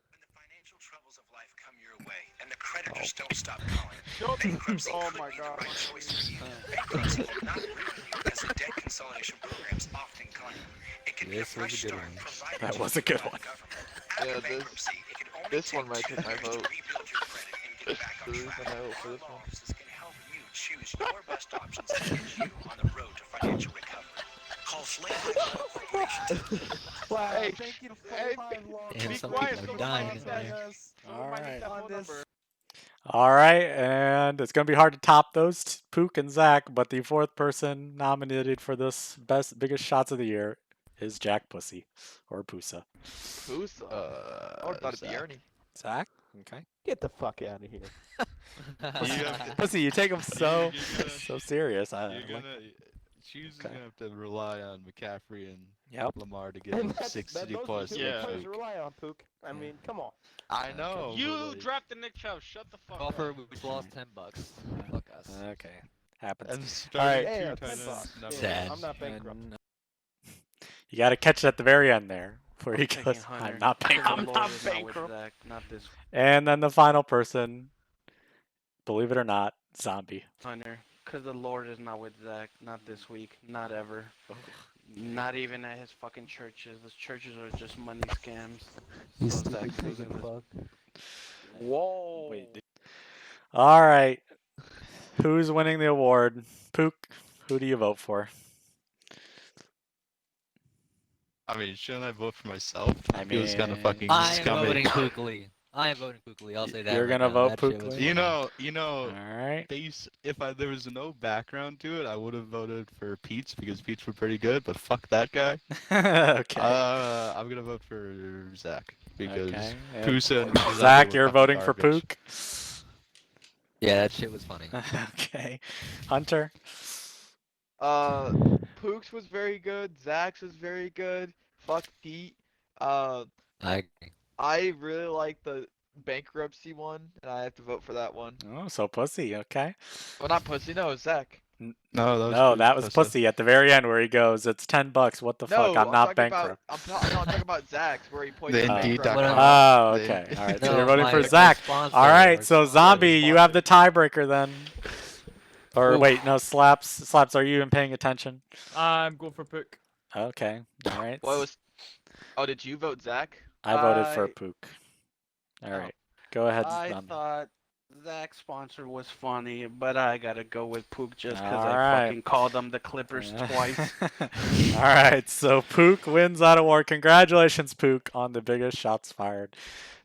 [SPEAKER 11] When the financial troubles of life come your way and the creditors don't stop calling, bankruptcy
[SPEAKER 5] Oh
[SPEAKER 11] could
[SPEAKER 5] my
[SPEAKER 11] be
[SPEAKER 5] God.
[SPEAKER 11] the right choice for you. Bankruptcy will not ruin you as the debt consolidation programs often claim. It can be a
[SPEAKER 2] This was a
[SPEAKER 11] fresh
[SPEAKER 2] good
[SPEAKER 11] start
[SPEAKER 2] one.
[SPEAKER 11] provided
[SPEAKER 1] That
[SPEAKER 11] to
[SPEAKER 1] was a
[SPEAKER 11] you
[SPEAKER 1] good
[SPEAKER 11] by
[SPEAKER 1] one.
[SPEAKER 11] the government.
[SPEAKER 5] Yeah,
[SPEAKER 11] After
[SPEAKER 5] this-
[SPEAKER 11] bankruptcy, it can only
[SPEAKER 5] this
[SPEAKER 11] take
[SPEAKER 5] one might
[SPEAKER 11] 2
[SPEAKER 5] take my
[SPEAKER 11] years to
[SPEAKER 5] vote.
[SPEAKER 11] rebuild your credit and get back on
[SPEAKER 5] The reason
[SPEAKER 11] track.
[SPEAKER 5] I vote for
[SPEAKER 11] Our
[SPEAKER 5] this
[SPEAKER 11] law
[SPEAKER 5] one.
[SPEAKER 11] offices can help you choose your best options and get you on the road to financial recovery. Call Slate Law Corporation today.
[SPEAKER 8] Wow,
[SPEAKER 5] Hey,
[SPEAKER 8] thank you to
[SPEAKER 5] hey,
[SPEAKER 8] Full-Time Law.
[SPEAKER 2] Damn,
[SPEAKER 5] Be
[SPEAKER 2] some
[SPEAKER 5] quiet,
[SPEAKER 2] people are
[SPEAKER 5] someone
[SPEAKER 2] dying
[SPEAKER 5] might
[SPEAKER 2] in
[SPEAKER 5] need that.
[SPEAKER 2] there.
[SPEAKER 5] Someone might need that
[SPEAKER 8] on
[SPEAKER 5] phone
[SPEAKER 8] this.
[SPEAKER 5] number.
[SPEAKER 1] All right, and it's gonna be hard to top those Pook and Zach, but the fourth person nominated for this biggest shots of the year is Jack Pussy or Pusa.
[SPEAKER 5] Who's? I would thought it'd be
[SPEAKER 3] Zach.
[SPEAKER 5] Ernie.
[SPEAKER 1] Zach, okay.
[SPEAKER 7] Get the fuck out of here.
[SPEAKER 1] Pussy, you take him so
[SPEAKER 3] You're gonna-
[SPEAKER 1] so serious.
[SPEAKER 3] You're gonna. She's
[SPEAKER 1] Okay.
[SPEAKER 3] gonna have to rely on McCaffrey and
[SPEAKER 1] Yep.
[SPEAKER 3] Lamar to
[SPEAKER 7] And
[SPEAKER 3] get him
[SPEAKER 7] that's-
[SPEAKER 3] 60
[SPEAKER 7] those are
[SPEAKER 3] plus.
[SPEAKER 7] the two
[SPEAKER 10] Yeah.
[SPEAKER 7] players to rely on, Pook. I mean, come on.
[SPEAKER 3] I know.
[SPEAKER 10] You
[SPEAKER 3] but, like,
[SPEAKER 10] drafted Nick Chubb. Shut the fuck
[SPEAKER 2] Offer,
[SPEAKER 10] up.
[SPEAKER 2] we lost $10. Fuck us.
[SPEAKER 1] Okay, happens.
[SPEAKER 3] and starting
[SPEAKER 1] Alright.
[SPEAKER 7] Yeah,
[SPEAKER 3] two tight ends.
[SPEAKER 7] $10.
[SPEAKER 2] Sad.
[SPEAKER 7] I'm not bankrupt.
[SPEAKER 1] And you got to catch it at the very end there, where he
[SPEAKER 4] Taking
[SPEAKER 1] goes,
[SPEAKER 4] Hunter.
[SPEAKER 1] "I'm not
[SPEAKER 4] Because
[SPEAKER 1] bankrupt."
[SPEAKER 4] the Lord is not with Zach, not this
[SPEAKER 1] And then the final person, believe it or not, Zombie.
[SPEAKER 4] Hunter. Because the Lord is not with Zach, not this week, not ever. Not even at his fucking churches. His churches are just money scams.
[SPEAKER 2] You
[SPEAKER 4] So
[SPEAKER 2] stupid
[SPEAKER 4] Zach's losing
[SPEAKER 2] fucking
[SPEAKER 4] this.
[SPEAKER 2] fuck.
[SPEAKER 4] Whoa.
[SPEAKER 1] Wait. All right. Who's winning the award? Pook, who do you vote for?
[SPEAKER 3] I mean, shouldn't I vote for myself?
[SPEAKER 1] I
[SPEAKER 3] He was kind of
[SPEAKER 1] mean,
[SPEAKER 3] fucking
[SPEAKER 2] I am
[SPEAKER 3] scummy.
[SPEAKER 2] voting Pook Lee. I am voting Pook Lee. I'll say that.
[SPEAKER 1] You're
[SPEAKER 2] right
[SPEAKER 1] gonna
[SPEAKER 2] now.
[SPEAKER 1] vote
[SPEAKER 2] That
[SPEAKER 1] Pook
[SPEAKER 2] shit was
[SPEAKER 1] Lee?
[SPEAKER 3] You
[SPEAKER 2] funny.
[SPEAKER 3] know,
[SPEAKER 1] All right.
[SPEAKER 3] if there was no background to it, I would have voted for Pete's because Pete's were pretty good. But fuck that guy.
[SPEAKER 1] Okay.
[SPEAKER 3] I'm gonna vote for Zach because
[SPEAKER 1] Okay.
[SPEAKER 3] Pusa and Zombie
[SPEAKER 1] Zach,
[SPEAKER 3] were
[SPEAKER 1] you're
[SPEAKER 3] fucking
[SPEAKER 1] voting for
[SPEAKER 3] garbage.
[SPEAKER 1] Pook.
[SPEAKER 2] Yeah, that shit was funny.
[SPEAKER 1] Okay. Hunter.
[SPEAKER 5] Pook's was very good. Zach's was very good. Fuck Pete.
[SPEAKER 2] I agree.
[SPEAKER 5] I really like the bankruptcy one, and I have to vote for that one.
[SPEAKER 1] Oh, so Pussy. Okay.
[SPEAKER 5] Well, not Pussy. No, Zach.
[SPEAKER 3] No,
[SPEAKER 1] that was Pussy at the very end where he goes, "It's $10. What the fuck?
[SPEAKER 5] No,
[SPEAKER 1] I'm not
[SPEAKER 5] talking
[SPEAKER 1] bankrupt."
[SPEAKER 5] about. I'm talking about Zach's, where he points
[SPEAKER 3] The
[SPEAKER 5] out
[SPEAKER 3] Indeed.com.
[SPEAKER 5] bankruptcy.
[SPEAKER 1] Oh,
[SPEAKER 3] They-
[SPEAKER 1] okay. All right. So
[SPEAKER 2] No,
[SPEAKER 1] you're voting
[SPEAKER 2] my
[SPEAKER 1] for Zach.
[SPEAKER 2] sponsor,
[SPEAKER 1] All right.
[SPEAKER 2] our
[SPEAKER 1] So
[SPEAKER 2] sponsor.
[SPEAKER 1] Zombie, you have the tiebreaker then. Or
[SPEAKER 2] Oof.
[SPEAKER 1] wait, no, Slaps. Are you even paying attention?
[SPEAKER 6] I'm going for Pook.
[SPEAKER 1] Okay. All right.
[SPEAKER 5] What was? Oh, did you vote Zach?
[SPEAKER 1] I voted for
[SPEAKER 4] I-
[SPEAKER 1] Pook. All right. Go ahead,
[SPEAKER 4] I
[SPEAKER 1] Zombie.
[SPEAKER 4] thought Zach's sponsor was funny, but I gotta go with Pook just because
[SPEAKER 1] All
[SPEAKER 4] I
[SPEAKER 1] right.
[SPEAKER 4] fucking called them the Clippers twice.
[SPEAKER 1] All right, so Pook wins that award. Congratulations, Pook, on the biggest shots fired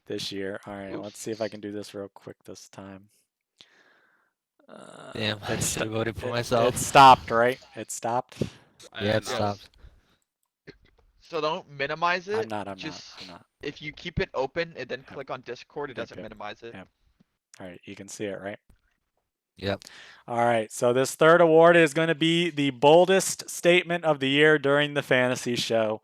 [SPEAKER 1] this year. All right, let's see if I can do this real quick this time.
[SPEAKER 2] Damn, I
[SPEAKER 1] It's
[SPEAKER 2] should have voted for
[SPEAKER 1] It
[SPEAKER 2] myself.
[SPEAKER 1] stopped, right? It stopped.
[SPEAKER 2] Yeah, it
[SPEAKER 10] And,
[SPEAKER 2] stopped.
[SPEAKER 5] So don't minimize it.
[SPEAKER 1] I'm not.
[SPEAKER 5] If you keep it open and then click on Discord, it doesn't minimize it.
[SPEAKER 1] Yep. All right, you can see it, right?
[SPEAKER 2] Yep.
[SPEAKER 1] All right, so this third award is going to be the boldest statement of the year during the fantasy show.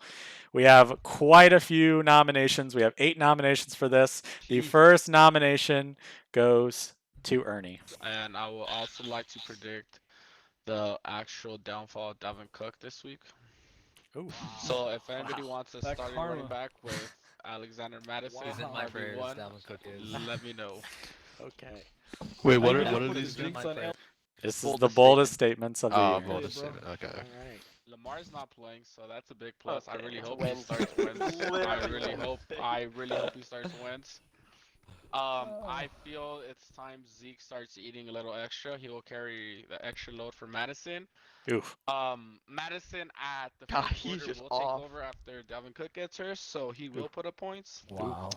[SPEAKER 1] We have quite a few nominations. We have 8 nominations for this. The first nomination goes to Ernie.
[SPEAKER 10] And I would also like to predict the actual downfall of Dalvin Cook this week.
[SPEAKER 1] Ooh.
[SPEAKER 10] So if anybody wants to start running back with Alexander Madison,
[SPEAKER 2] He's in my prayers, Dalvin Cook is.
[SPEAKER 10] let me know.
[SPEAKER 1] Okay.
[SPEAKER 3] Wait, what are these things?
[SPEAKER 1] This is the boldest statements of the year.
[SPEAKER 3] Boldest statement. Okay.
[SPEAKER 1] All right.
[SPEAKER 10] Lamar's not playing, so that's a big plus. I really hope he starts wins. I really hope he starts wins. I feel it's time Zeke starts eating a little extra. He will carry the extra load for Madison.
[SPEAKER 1] Oof.
[SPEAKER 10] Madison at the
[SPEAKER 5] God,
[SPEAKER 10] first
[SPEAKER 5] he's
[SPEAKER 10] quarter
[SPEAKER 5] just
[SPEAKER 10] will
[SPEAKER 5] off.
[SPEAKER 10] take over after Dalvin Cook gets hurt, so he will put up points.
[SPEAKER 2] Wow.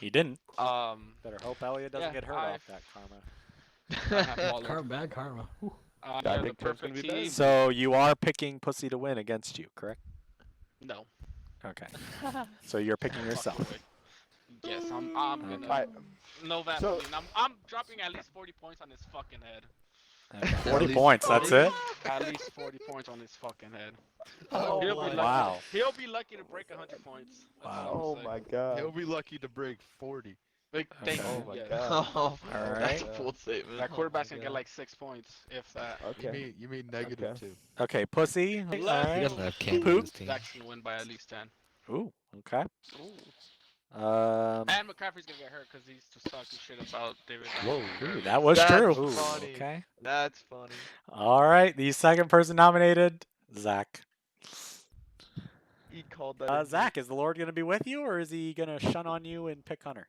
[SPEAKER 1] He didn't.
[SPEAKER 12] Better hope Elliott doesn't get hurt off that karma.
[SPEAKER 8] Bad karma.
[SPEAKER 10] Yeah, the perfect team.
[SPEAKER 1] So you are picking Pussy to win against you, correct?
[SPEAKER 10] No.
[SPEAKER 1] Okay. So you're picking yourself.
[SPEAKER 10] Yes, I'm gonna. No Vaseline. I'm dropping at least 40 points on his fucking head.
[SPEAKER 1] 40 points, that's it?
[SPEAKER 10] At least 40 points on his fucking head.
[SPEAKER 7] Oh,
[SPEAKER 1] wow.
[SPEAKER 10] He'll be lucky to break 100 points.
[SPEAKER 7] Oh my god.
[SPEAKER 3] He'll be lucky to break 40.
[SPEAKER 10] Thank
[SPEAKER 7] Oh
[SPEAKER 10] you.
[SPEAKER 7] my
[SPEAKER 10] Yes.
[SPEAKER 7] god.
[SPEAKER 5] Oh,
[SPEAKER 1] All right.
[SPEAKER 5] that's a full statement.
[SPEAKER 10] That quarterback's gonna get like 6 points, if that.
[SPEAKER 7] Okay.
[SPEAKER 3] You mean negative 2.
[SPEAKER 1] Okay, Pussy. All
[SPEAKER 2] He
[SPEAKER 1] right.
[SPEAKER 2] doesn't have Cam
[SPEAKER 1] Poop.
[SPEAKER 2] on his team.
[SPEAKER 10] Zach's gonna win by at least 10.
[SPEAKER 1] Ooh, okay.
[SPEAKER 10] And McCaffrey's gonna get hurt because he's just talking shit about David.
[SPEAKER 2] Whoa.
[SPEAKER 1] Ooh, that was
[SPEAKER 5] That's
[SPEAKER 1] true.
[SPEAKER 5] funny.
[SPEAKER 1] Okay.
[SPEAKER 5] That's funny.
[SPEAKER 1] All right, the second person nominated, Zach.
[SPEAKER 5] He called that.
[SPEAKER 1] Zach, is the Lord going to be with you, or is he going to shun on you and pick Hunter?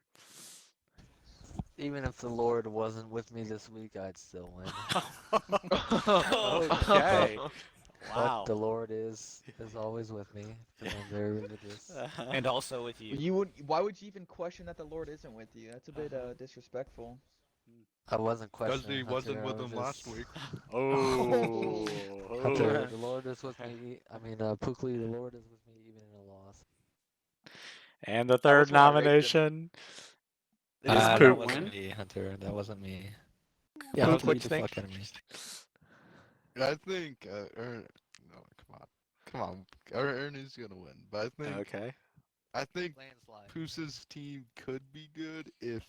[SPEAKER 2] Even if the Lord wasn't with me this week, I'd still win.
[SPEAKER 1] Okay. Wow.
[SPEAKER 2] But the Lord is always with me because I'm very religious.
[SPEAKER 12] And also with you.
[SPEAKER 5] Why would you even question that the Lord isn't with you? That's a bit disrespectful.
[SPEAKER 2] I wasn't
[SPEAKER 3] Because
[SPEAKER 2] questioning.
[SPEAKER 3] he wasn't
[SPEAKER 2] Hunter,
[SPEAKER 3] with
[SPEAKER 2] I
[SPEAKER 3] him
[SPEAKER 2] was
[SPEAKER 3] last
[SPEAKER 2] just-
[SPEAKER 3] week.
[SPEAKER 1] Oh.
[SPEAKER 2] Hunter, the Lord is with me. I mean, Pukli, the Lord is with me even in a loss.
[SPEAKER 1] And the third nomination is
[SPEAKER 2] That
[SPEAKER 1] Poop.
[SPEAKER 2] wasn't me, Hunter. That wasn't me.
[SPEAKER 1] Yeah,
[SPEAKER 2] Poop,
[SPEAKER 1] what
[SPEAKER 2] beat
[SPEAKER 1] you
[SPEAKER 2] the
[SPEAKER 1] think?
[SPEAKER 2] fuck out of me.
[SPEAKER 3] I think no, come on. Ernie's gonna win, but I think
[SPEAKER 2] Landslide.
[SPEAKER 3] Poose's team could be good if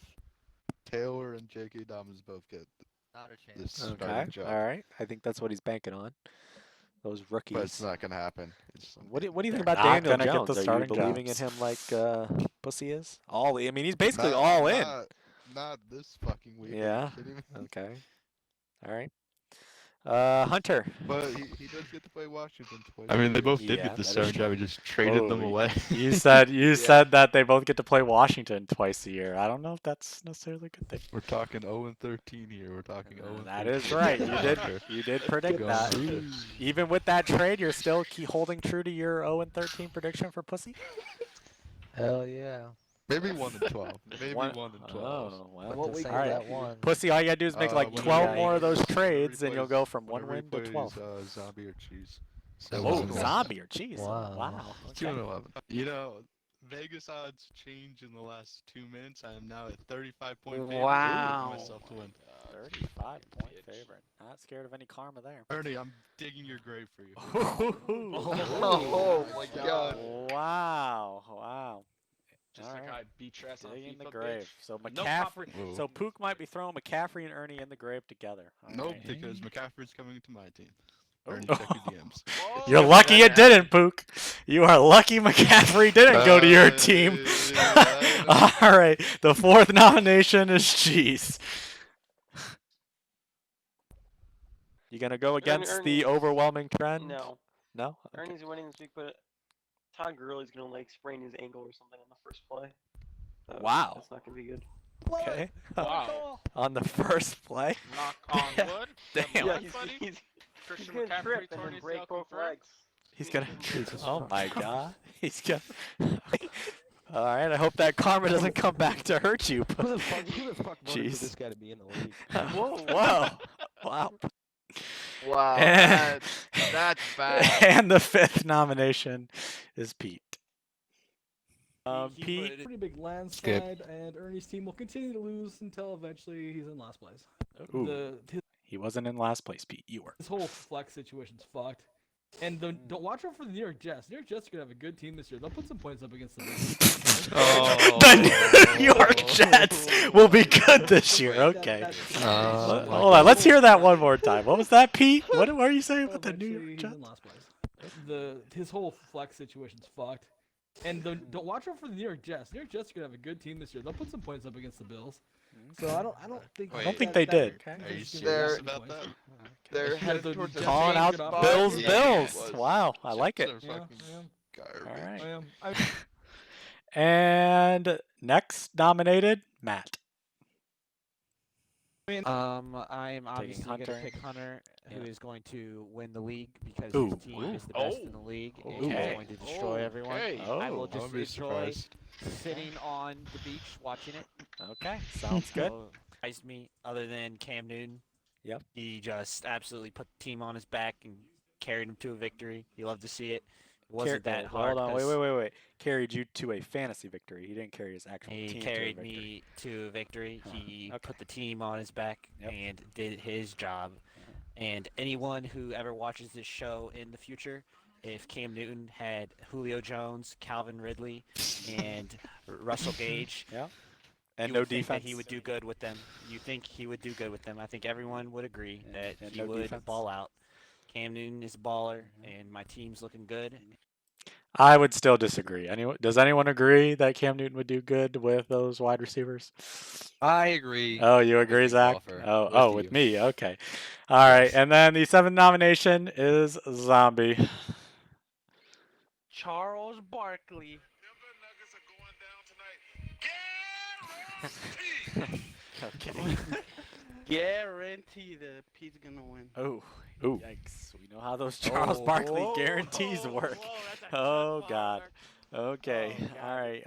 [SPEAKER 3] Taylor and J.K. Dobbins both get
[SPEAKER 2] Not a
[SPEAKER 3] this
[SPEAKER 2] chance.
[SPEAKER 1] Okay.
[SPEAKER 3] starting job.
[SPEAKER 1] All right. I think that's what he's banking on. Those rookies.
[SPEAKER 3] But it's not gonna happen.
[SPEAKER 12] What do you think
[SPEAKER 1] They're
[SPEAKER 12] about
[SPEAKER 1] not
[SPEAKER 12] Daniel
[SPEAKER 1] gonna get
[SPEAKER 12] Jones?
[SPEAKER 1] the
[SPEAKER 12] Are you
[SPEAKER 1] starting
[SPEAKER 12] believing
[SPEAKER 1] jobs.
[SPEAKER 12] in him like Pussy is? I mean, he's basically
[SPEAKER 3] Not-
[SPEAKER 12] all in.
[SPEAKER 3] Not this fucking week.
[SPEAKER 12] Yeah.
[SPEAKER 3] Are you kidding me?
[SPEAKER 12] Okay. All right. Hunter.
[SPEAKER 3] But he does get to play Washington twice.
[SPEAKER 13] I mean, they both
[SPEAKER 12] Yeah,
[SPEAKER 13] did get the
[SPEAKER 12] that is
[SPEAKER 13] starting
[SPEAKER 12] true.
[SPEAKER 13] job. We just traded them
[SPEAKER 1] Oh,
[SPEAKER 13] away.
[SPEAKER 1] You said that they both get to play Washington twice a year. I don't know if that's necessarily a good thing.
[SPEAKER 3] We're talking 0-13 here. We're talking 0-13.
[SPEAKER 1] That is right. You did predict that. Even with that trade, you're still holding true to your 0-13 prediction for Pussy?
[SPEAKER 2] Hell yeah.
[SPEAKER 3] Maybe 1-12. Maybe 1-12.
[SPEAKER 1] Oh, well.
[SPEAKER 2] What we
[SPEAKER 1] all
[SPEAKER 2] got
[SPEAKER 1] right.
[SPEAKER 2] that one.
[SPEAKER 1] Pussy, all you gotta do is make like
[SPEAKER 3] Whenever
[SPEAKER 1] 12
[SPEAKER 3] he
[SPEAKER 1] more of those
[SPEAKER 3] plays-
[SPEAKER 1] trades, and
[SPEAKER 3] whenever
[SPEAKER 1] you'll
[SPEAKER 3] he
[SPEAKER 1] go from
[SPEAKER 3] plays-
[SPEAKER 1] 1 win to
[SPEAKER 3] whenever he
[SPEAKER 1] 12.
[SPEAKER 3] plays, zombie or cheese.
[SPEAKER 2] That
[SPEAKER 1] Oh,
[SPEAKER 2] wasn't me.
[SPEAKER 1] zombie or cheese.
[SPEAKER 2] Wow.
[SPEAKER 1] Wow. Okay.
[SPEAKER 3] 2-11. You know, Vegas odds change in the last 2 minutes. I am now at 35-point favorite.
[SPEAKER 12] Wow.
[SPEAKER 3] Myself to win.
[SPEAKER 1] 35-point favorite. Not scared of any karma there.
[SPEAKER 3] Ernie, I'm digging your grave for you.
[SPEAKER 5] Oh my god.
[SPEAKER 1] Wow. Wow.
[SPEAKER 10] Just
[SPEAKER 1] All
[SPEAKER 10] like
[SPEAKER 1] right.
[SPEAKER 10] I beat Tress on
[SPEAKER 1] Dig in the
[SPEAKER 10] FIFA,
[SPEAKER 1] grave.
[SPEAKER 10] bitch.
[SPEAKER 1] So
[SPEAKER 10] No
[SPEAKER 1] McCaffrey.
[SPEAKER 3] Whoa.
[SPEAKER 1] So Pook might be throwing McCaffrey and Ernie in the grave together. All
[SPEAKER 3] Nope,
[SPEAKER 1] right.
[SPEAKER 3] because McCaffrey's coming to my team.
[SPEAKER 1] Oh.
[SPEAKER 3] Ernie, check your DMs.
[SPEAKER 1] You're lucky it didn't, Pook. You are lucky McCaffrey didn't go to your team. All right. The fourth nomination is Cheese. You gonna go against the overwhelming trend?
[SPEAKER 7] No.
[SPEAKER 1] No? Okay.
[SPEAKER 7] Ernie's winning this week, but Todd Gurley's gonna like sprain his ankle or something on the first play. So
[SPEAKER 1] Wow.
[SPEAKER 7] That's not gonna be good.
[SPEAKER 1] Okay.
[SPEAKER 10] Wow.
[SPEAKER 1] On the first play.
[SPEAKER 10] Knock on wood.
[SPEAKER 1] Damn.
[SPEAKER 7] Yeah,
[SPEAKER 10] What,
[SPEAKER 7] he's,
[SPEAKER 10] buddy?
[SPEAKER 7] he's
[SPEAKER 10] Christian
[SPEAKER 7] gonna
[SPEAKER 10] McCaffrey
[SPEAKER 7] trip and
[SPEAKER 10] torn
[SPEAKER 7] then
[SPEAKER 10] his
[SPEAKER 7] break
[SPEAKER 10] ACL
[SPEAKER 7] both
[SPEAKER 10] confirmed?
[SPEAKER 7] legs.
[SPEAKER 1] He's gonna. Oh my god. He's gonna. All right. I hope that karma doesn't come back to hurt you.
[SPEAKER 7] Who the fuck voted for
[SPEAKER 1] Jeez.
[SPEAKER 7] this guy to be in the league?
[SPEAKER 1] Whoa. Whoa. Wow.
[SPEAKER 5] Wow.
[SPEAKER 1] And-
[SPEAKER 5] That's bad.
[SPEAKER 1] And the fifth nomination is Pete. Pete.
[SPEAKER 8] Pretty big landslide, and Ernie's team will continue to lose until eventually he's in last place.
[SPEAKER 1] He wasn't in last place, Pete. You were.
[SPEAKER 8] This whole flex situation's fucked. And don't watch out for the New York Jets. New York Jets are gonna have a good team this year. They'll put some points up against the Bills.
[SPEAKER 1] The New York Jets will be good this year. Okay. Hold on. Let's hear that one more time. What was that, Pete? What were you saying about the New York Jets?
[SPEAKER 8] In last place. His whole flex situation's fucked. And don't watch out for the New York Jets. New York Jets are gonna have a good team this year. They'll put some points up against the Bills. So I don't think.
[SPEAKER 1] I don't think they did.
[SPEAKER 3] Are you serious about that?
[SPEAKER 5] They're headed towards the
[SPEAKER 1] Calling
[SPEAKER 5] same
[SPEAKER 1] out
[SPEAKER 5] spot.
[SPEAKER 1] Bills. Wow, I like it.
[SPEAKER 3] Garbage.
[SPEAKER 1] All right. And next nominated, Matt.
[SPEAKER 13] I'm obviously going to pick Hunter, who is going to win the league because his team is the best in the league and he's going to destroy everyone. I will just enjoy sitting on the beach watching it.
[SPEAKER 1] Okay, sounds good.
[SPEAKER 13] Surprised me, other than Cam Newton.
[SPEAKER 1] Yep.
[SPEAKER 13] He just absolutely put the team on his back and carried him to a victory. You love to see it. It wasn't that hard.
[SPEAKER 1] Hold on, wait. Carried you to a fantasy victory. He didn't carry his actual team.
[SPEAKER 13] He carried me to a victory. He put the team on his back and did his job. And anyone who ever watches this show in the future, if Cam Newton had Julio Jones, Calvin Ridley, and Russell Gage,
[SPEAKER 1] and
[SPEAKER 13] no
[SPEAKER 1] defense,
[SPEAKER 13] that he would do good with them. You think he would do good with them? I think everyone would agree that he would ball out. Cam Newton is a baller, and my team's looking good.
[SPEAKER 1] I would still disagree. Does anyone agree that Cam Newton would do good with those wide receivers?
[SPEAKER 2] I agree.
[SPEAKER 1] Oh, you agree, Zach? With me. Okay. All right. And then the 7th nomination is Zombie.
[SPEAKER 4] Charles Barkley.
[SPEAKER 1] Okay.
[SPEAKER 4] Guarantee that Pete's gonna win.
[SPEAKER 1] Oh, yikes! We know how those Charles Barkley guarantees work. Oh God. Okay. All right.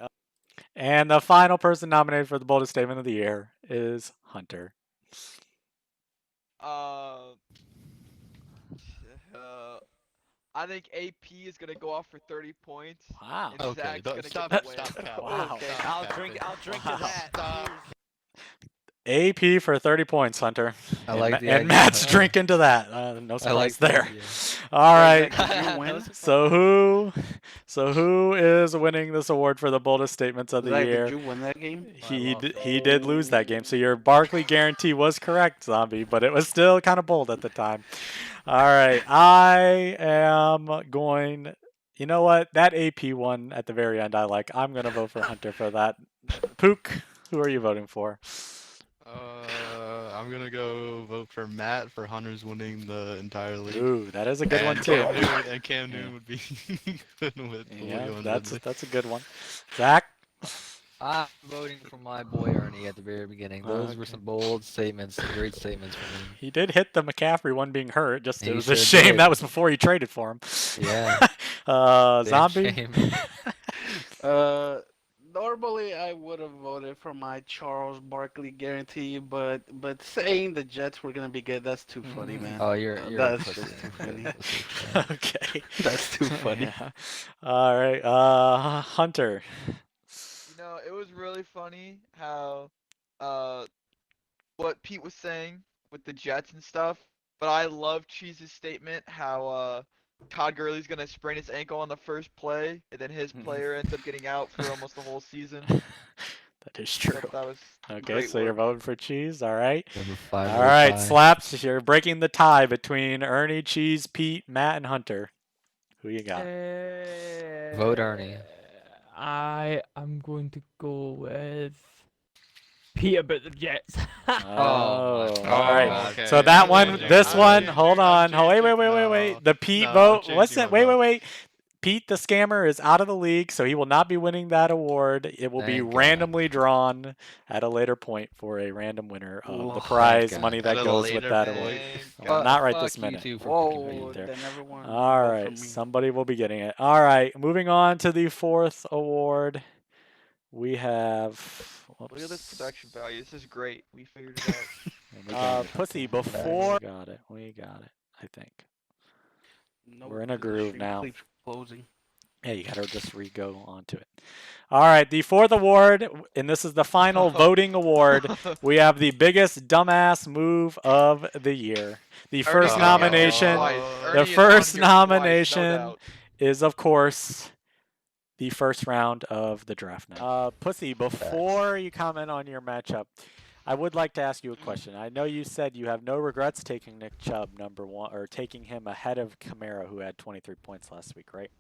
[SPEAKER 1] And the final person nominated for the boldest statement of the year is Hunter.
[SPEAKER 5] I think AP is gonna go off for 30 points.
[SPEAKER 1] Wow.
[SPEAKER 5] And Zach's gonna
[SPEAKER 3] Stop.
[SPEAKER 1] Wow.
[SPEAKER 13] I'll drink to that.
[SPEAKER 1] AP for 30 points, Hunter.
[SPEAKER 2] I like the
[SPEAKER 1] and
[SPEAKER 2] idea.
[SPEAKER 1] Matt's drinking to that. No surprise there. All right. So who is winning this award for the boldest statements of the year?
[SPEAKER 4] Did you win that game?
[SPEAKER 1] He did lose that game. So your Barkley guarantee was correct, Zombie, but it was still kind of bold at the time. All right. I am going. You know what? That AP one at the very end I like. I'm going to vote for Hunter for that. Pook, who are you voting for?
[SPEAKER 3] I'm gonna go vote for Matt for Hunter's winning the entire league.
[SPEAKER 1] Ooh, that is a good one too.
[SPEAKER 3] Cam Newton would be good with
[SPEAKER 1] that's a good one. Zach?
[SPEAKER 2] I'm voting for my boy Ernie at the very beginning. Those were some bold statements, some great statements from him.
[SPEAKER 1] He did hit the McCaffrey one being hurt. It was a shame that was before he traded for him.
[SPEAKER 2] Yeah.
[SPEAKER 1] Zombie?
[SPEAKER 4] Normally I would have voted for my Charles Barkley guarantee, but saying the Jets were gonna be good, that's too funny, man.
[SPEAKER 2] Oh,
[SPEAKER 4] that's too funny.
[SPEAKER 1] Okay.
[SPEAKER 4] That's too funny.
[SPEAKER 1] Yeah. All right. Hunter.
[SPEAKER 5] It was really funny how what Pete was saying with the Jets and stuff, but I love Cheese's statement how Todd Gurley's gonna sprain his ankle on the first play, and then his player ends up getting out for almost the whole season.
[SPEAKER 1] That is true.
[SPEAKER 5] That was
[SPEAKER 1] okay, so you're voting for Cheese. All right.
[SPEAKER 2] All
[SPEAKER 1] right, Slaps. You're breaking the tie between Ernie, Cheese, Pete, Matt, and Hunter. Who you got?
[SPEAKER 2] Vote Ernie.
[SPEAKER 6] I'm going to go with Pete about the Jets.
[SPEAKER 1] All right. Okay. So that one, this one, hold on. Wait. The Pete vote. What's that? Wait. Pete the scammer is out of the league, so he will not be winning that award. It will be randomly drawn at a later point for a random winner of the prize money that goes with that award. Not right this minute. All right, somebody will be getting it. All right, moving on to the 4th award. We have.
[SPEAKER 5] Look at this production value. This is great. We figured it
[SPEAKER 1] out. Pussy, before. We got it. I think. We're in a groove now.
[SPEAKER 4] Closing.
[SPEAKER 1] Yeah, you gotta just re-go onto it. All right, the fourth award, and this is the final voting award. We have the biggest dumbass move of the year. The first nomination, is of course the first round of the draft night. Pussy, before you comment on your matchup, I would like to ask you a question. I know you said you have no regrets taking Nick Chubb number 1, or taking him ahead of Kamara, who had 23 points last week, right?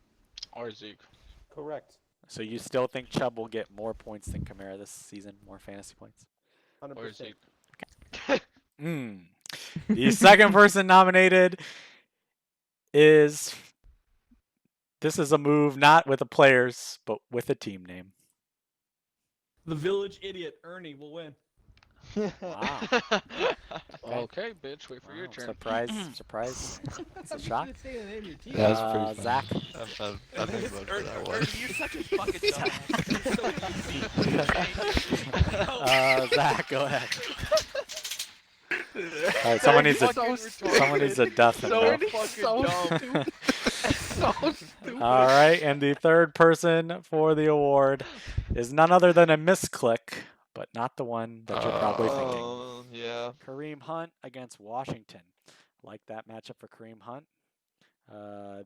[SPEAKER 10] Or Zeke.
[SPEAKER 8] Correct.
[SPEAKER 1] So you still think Chubb will get more points than Kamara this season, more fantasy points?
[SPEAKER 8] 100%.
[SPEAKER 10] Or Zeke.
[SPEAKER 1] Okay. The second person nominated is, this is a move not with the players, but with a team name.
[SPEAKER 8] The village idiot, Ernie, will win.
[SPEAKER 1] Wow.
[SPEAKER 10] Okay, bitch, wait for your turn.
[SPEAKER 1] Surprise. It's a shock.
[SPEAKER 2] That's pretty funny.
[SPEAKER 1] Zach.
[SPEAKER 3] I think about that one.
[SPEAKER 13] You're such a fucking dumbass.
[SPEAKER 1] Zach, go ahead. All right, someone needs a death in there.
[SPEAKER 5] So stupid.
[SPEAKER 1] All right, and the third person for the award is none other than a misclick, but not the one that you're probably thinking.
[SPEAKER 5] Yeah.
[SPEAKER 1] Kareem Hunt against Washington. Like that matchup for Kareem Hunt.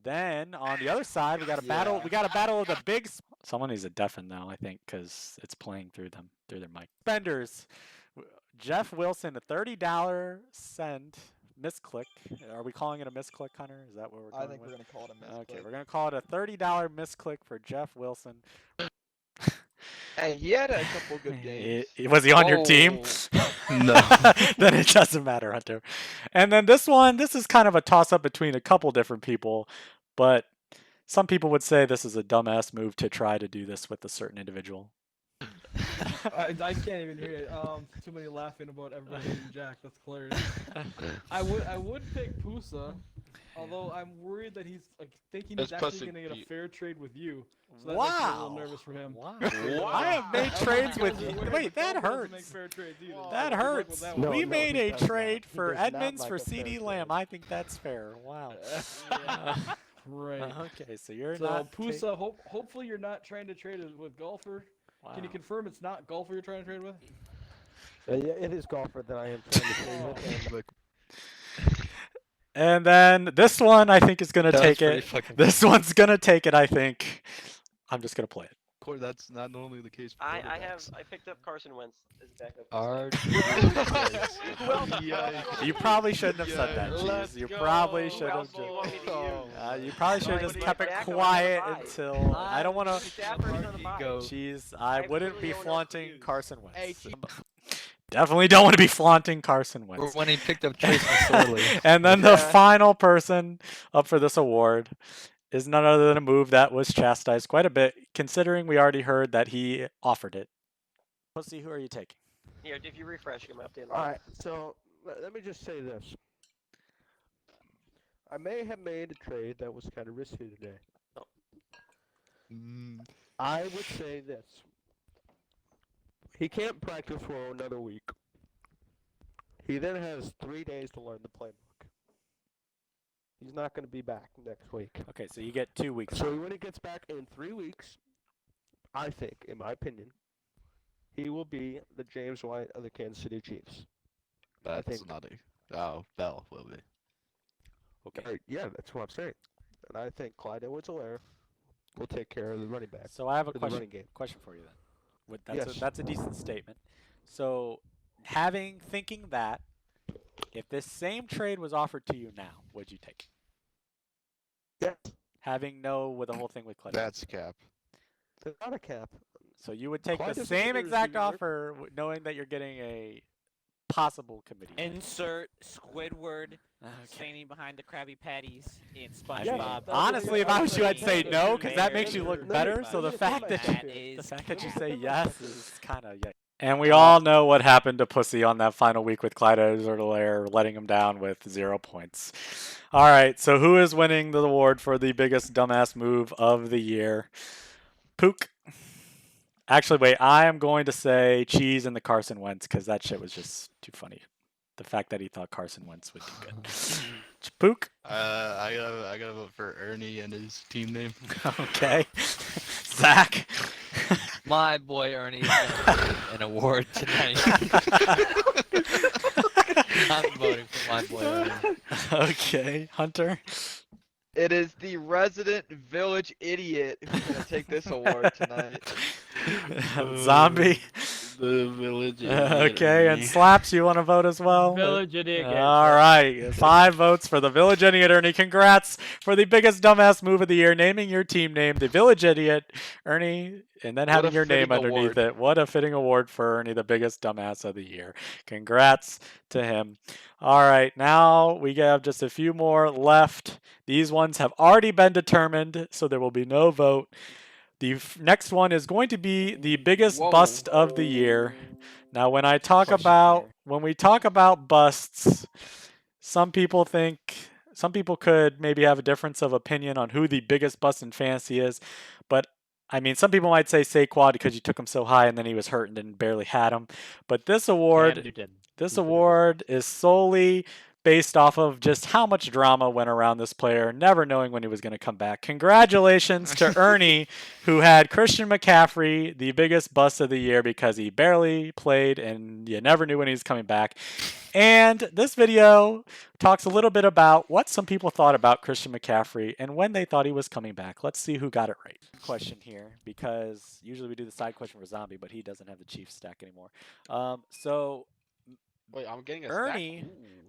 [SPEAKER 1] Then on the other side, we got a battle. We got a battle of the big. Someone needs a deafen though, I think, because it's playing through their mic. Spenders. Jeff Wilson, a $30 send. Misclick. Are we calling it a misclick, Hunter? Is that what we're going with?
[SPEAKER 5] I think we're gonna call it a misclick.
[SPEAKER 1] Okay, we're gonna call it a $30 misclick for Jeff Wilson.
[SPEAKER 5] Hey, he had a couple good games.
[SPEAKER 1] Was he on your team?
[SPEAKER 3] No.
[SPEAKER 1] Then it doesn't matter, Hunter. And then this is kind of a toss-up between a couple different people, but some people would say this is a dumbass move to try to do this with a certain individual.
[SPEAKER 8] I can't even hear it. Too many laughing about everybody hating Jack. That's hilarious. I would pick Pusa, although I'm worried that he's thinking he's actually gonna get a fair trade with you. So that makes me a little nervous for him.
[SPEAKER 1] Wow. I have made trades with you. Wait, that hurts. That hurts. We made a trade for Edmonds for CD Lamb. I think that's fair. Wow.
[SPEAKER 8] Right.
[SPEAKER 1] Okay, so you're
[SPEAKER 8] so
[SPEAKER 1] not.
[SPEAKER 8] Pusa, hopefully you're not trying to trade it with Golfer. Wow. Can you confirm it's not Golfer you're trying to trade with?
[SPEAKER 14] Yeah, it is Golfer that I am trying to trade with.
[SPEAKER 1] And then this one, I think, is going to take it. This one's going to take it, I think. I'm just going to play it.
[SPEAKER 3] That's not normally the case.
[SPEAKER 7] I picked up Carson Wentz as backup.
[SPEAKER 1] You probably shouldn't have said that, Cheese. You probably should have just. You probably should have just kept it quiet until. I don't want to. Cheese. I wouldn't be flaunting Carson Wentz. Definitely don't want to be flaunting Carson Wentz.
[SPEAKER 2] Or when he picked up Trace McSorley.
[SPEAKER 1] And then the final person up for this award is none other than a move that was chastised quite a bit, considering we already heard that he offered it. Let's see, who are you taking?
[SPEAKER 7] Here, if you refresh him up there.
[SPEAKER 14] All right, so let me just say this. I may have made a trade that was kind of risky today. I would say this. He can't practice for another week. He then has 3 days to learn the playbook. He's not going to be back next week.
[SPEAKER 1] Okay, so you get 2 weeks.
[SPEAKER 14] So when he gets back in 3 weeks, I think, in my opinion, he will be the James White of the Kansas City Chiefs.
[SPEAKER 3] That's nutty. Oh, Bell will be.
[SPEAKER 1] Okay.
[SPEAKER 14] Yeah, that's what I'm saying. And I think Clyde Edwards-Helaire will take care of the running back.
[SPEAKER 1] So I have a question for you then. That's a decent statement. So thinking that, if this same trade was offered to you now, would you take it?
[SPEAKER 14] Yes.
[SPEAKER 1] Having with the whole thing with Clyde.
[SPEAKER 3] That's a cap.
[SPEAKER 14] It's not a cap.
[SPEAKER 1] So you would take the same exact offer, knowing that you're getting a possible committee.
[SPEAKER 13] Insert Squidward standing behind the Krabby Patties in SpongeBob.
[SPEAKER 1] Honestly, if I was you, I'd say no, because that makes you look better. So the fact that you say yes is kind of And we all know what happened to Pussy on that final week with Clyde Edwards-Helaire, letting him down with 0 points. All right, so who is winning the award for the biggest dumbass move of the year? Pook. Actually, wait, I am going to say Cheese and the Carson Wentz, because that shit was just too funny. The fact that he thought Carson Wentz would do good. Pook?
[SPEAKER 3] I gotta vote for Ernie and his team name.
[SPEAKER 1] Okay. Zach?
[SPEAKER 2] My boy Ernie is going to win an award tonight. I'm voting for my boy Ernie.
[SPEAKER 1] Okay. Hunter?
[SPEAKER 5] It is the resident village idiot who's gonna take this award tonight.
[SPEAKER 1] Zombie?
[SPEAKER 4] The village idiot.
[SPEAKER 1] Okay, and Slaps, you want to vote as well?
[SPEAKER 6] Village idiot.
[SPEAKER 1] All right, 5 votes for the village idiot, Ernie. Congrats for the biggest dumbass move of the year, naming your team name the village idiot, Ernie, and then having your name underneath it. What a fitting award for Ernie, the biggest dumbass of the year. Congrats to him. All right, now we have just a few more left. These ones have already been determined, so there will be no vote. The next one is going to be the biggest bust of the year. Now, when we talk about busts, some people could maybe have a difference of opinion on who the biggest bust in fantasy is, but I mean, some people might say Saquon because you took him so high and then he was hurt and then barely had him. But this award is solely based off of just how much drama went around this player, never knowing when he was going to come back. Congratulations to Ernie, who had Christian McCaffrey, the biggest bust of the year because he barely played and you never knew when he was coming back. And this video talks a little bit about what some people thought about Christian McCaffrey and when they thought he was coming back. Let's see who got it right. Question here, because usually we do the side question for Zombie, but he doesn't have the Chiefs stack anymore.
[SPEAKER 10] Wait, I'm getting a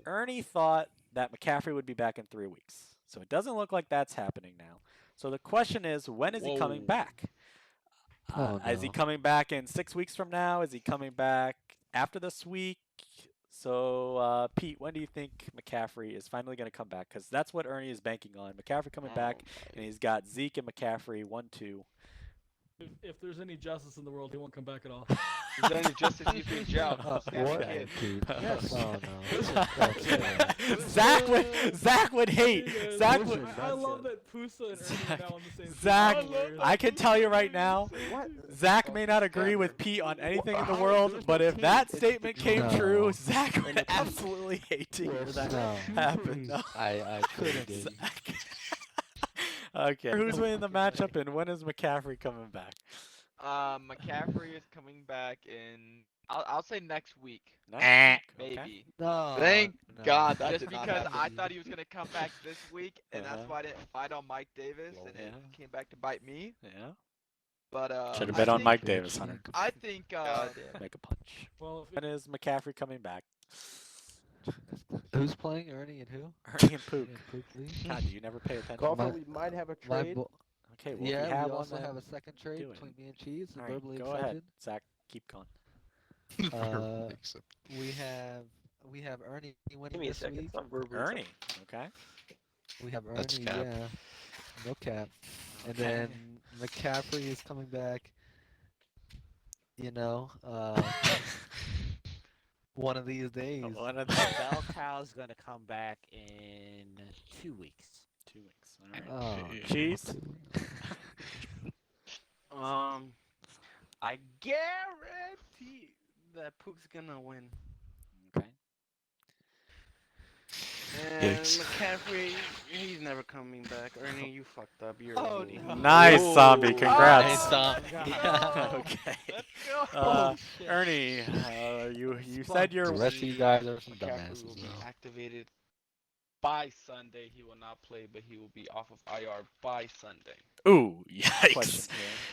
[SPEAKER 1] Ernie thought that McCaffrey would be back in 3 weeks. So it doesn't look like that's happening now. So the question is, when is he coming back? Is he coming back in 6 weeks from now? Is he coming back after this week? So, Pete, when do you think McCaffrey is finally going to come back? Because that's what Ernie is banking on. McCaffrey coming back, and he's got Zeke and McCaffrey 1-2.
[SPEAKER 8] If there's any justice in the world, he won't come back at all.
[SPEAKER 5] Is there any justice you think, Joe?
[SPEAKER 8] Yes.
[SPEAKER 2] Oh no.
[SPEAKER 1] Zach would hate.
[SPEAKER 8] I love that Pusa and Ernie are now on the same team.
[SPEAKER 1] Zach, I can tell you right now, Zach may not agree with Pete on anything in the world, but if that statement came true, Zach would absolutely hate to hear that happen. No.
[SPEAKER 2] I couldn't.
[SPEAKER 1] Okay. Who's winning the matchup, and when is McCaffrey coming back?
[SPEAKER 5] McCaffrey is coming back in. I'll say next week.
[SPEAKER 1] Maybe.
[SPEAKER 5] Okay.
[SPEAKER 2] No.
[SPEAKER 5] Thank God.
[SPEAKER 2] That
[SPEAKER 5] Just because I thought he was gonna come back this week, and that's why I didn't fight on Mike Davis, and it came back to bite me.
[SPEAKER 1] Yeah.
[SPEAKER 5] But
[SPEAKER 1] should have bet on Mike Davis, Hunter.
[SPEAKER 5] I think.
[SPEAKER 1] Make a punch. Well, when is McCaffrey coming back?
[SPEAKER 2] Who's playing? Ernie and who?
[SPEAKER 1] Ernie and Pook. God, do you never pay attention?
[SPEAKER 14] Golfer, we might have a trade.
[SPEAKER 1] Okay, well,
[SPEAKER 2] yeah,
[SPEAKER 1] we
[SPEAKER 2] also have a second trade between me and Cheese.
[SPEAKER 1] All right, go ahead, Zach. Keep going.
[SPEAKER 2] We have Ernie winning
[SPEAKER 7] Give me a
[SPEAKER 2] this
[SPEAKER 7] second.
[SPEAKER 2] week.
[SPEAKER 1] Ernie, okay.
[SPEAKER 2] We have Ernie,
[SPEAKER 3] That's cap.
[SPEAKER 2] yeah. No cap. And then McCaffrey is coming back. You know, one of these days.
[SPEAKER 13] One of the bell cow's gonna come back in 2 weeks.
[SPEAKER 1] 2 weeks. All right.
[SPEAKER 2] Oh,
[SPEAKER 1] Cheese.
[SPEAKER 4] I guarantee that Pook's gonna win.
[SPEAKER 1] Okay.
[SPEAKER 4] And McCaffrey, he's never coming back. Ernie, you fucked up. You're
[SPEAKER 1] Nice, Zombie. Congrats.
[SPEAKER 2] Okay.
[SPEAKER 1] Let's go. Ernie, you said you're.
[SPEAKER 2] The rest of you guys are some
[SPEAKER 10] McCaffrey
[SPEAKER 2] dumbasses.
[SPEAKER 10] will be
[SPEAKER 2] though.
[SPEAKER 10] activated by Sunday. He will not play, but he will be off of IR by Sunday.
[SPEAKER 1] Ooh, yikes.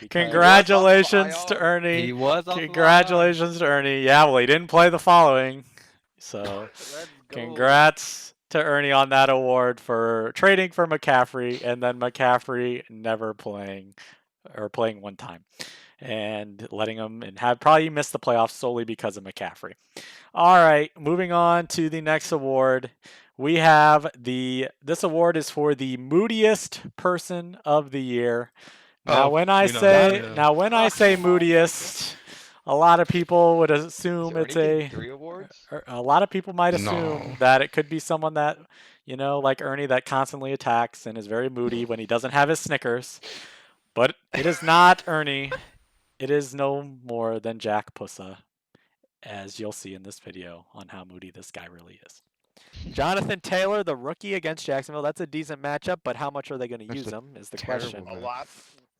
[SPEAKER 1] Congratulations to Ernie.
[SPEAKER 2] He was on
[SPEAKER 1] Congratulations to Ernie. Yeah, well, he didn't play the following. So, congrats to Ernie on that award for trading for McCaffrey and then McCaffrey never playing or playing one time and letting him and have probably missed the playoffs solely because of McCaffrey. All right, moving on to the next award. We have this award is for the moodiest person of the year. Now, when I say moodiest, a lot of people would assume it's a.
[SPEAKER 5] 3 awards?
[SPEAKER 1] A lot of people might assume that it could be someone that, like Ernie, that constantly attacks and is very moody when he doesn't have his Snickers. But it is not Ernie. It is no more than Jack Pussa, as you'll see in this video on how moody this guy really is.
[SPEAKER 12] Jonathan Taylor, the rookie against Jacksonville. That's a decent matchup, but how much are they going to use him is the question.
[SPEAKER 3] A lot.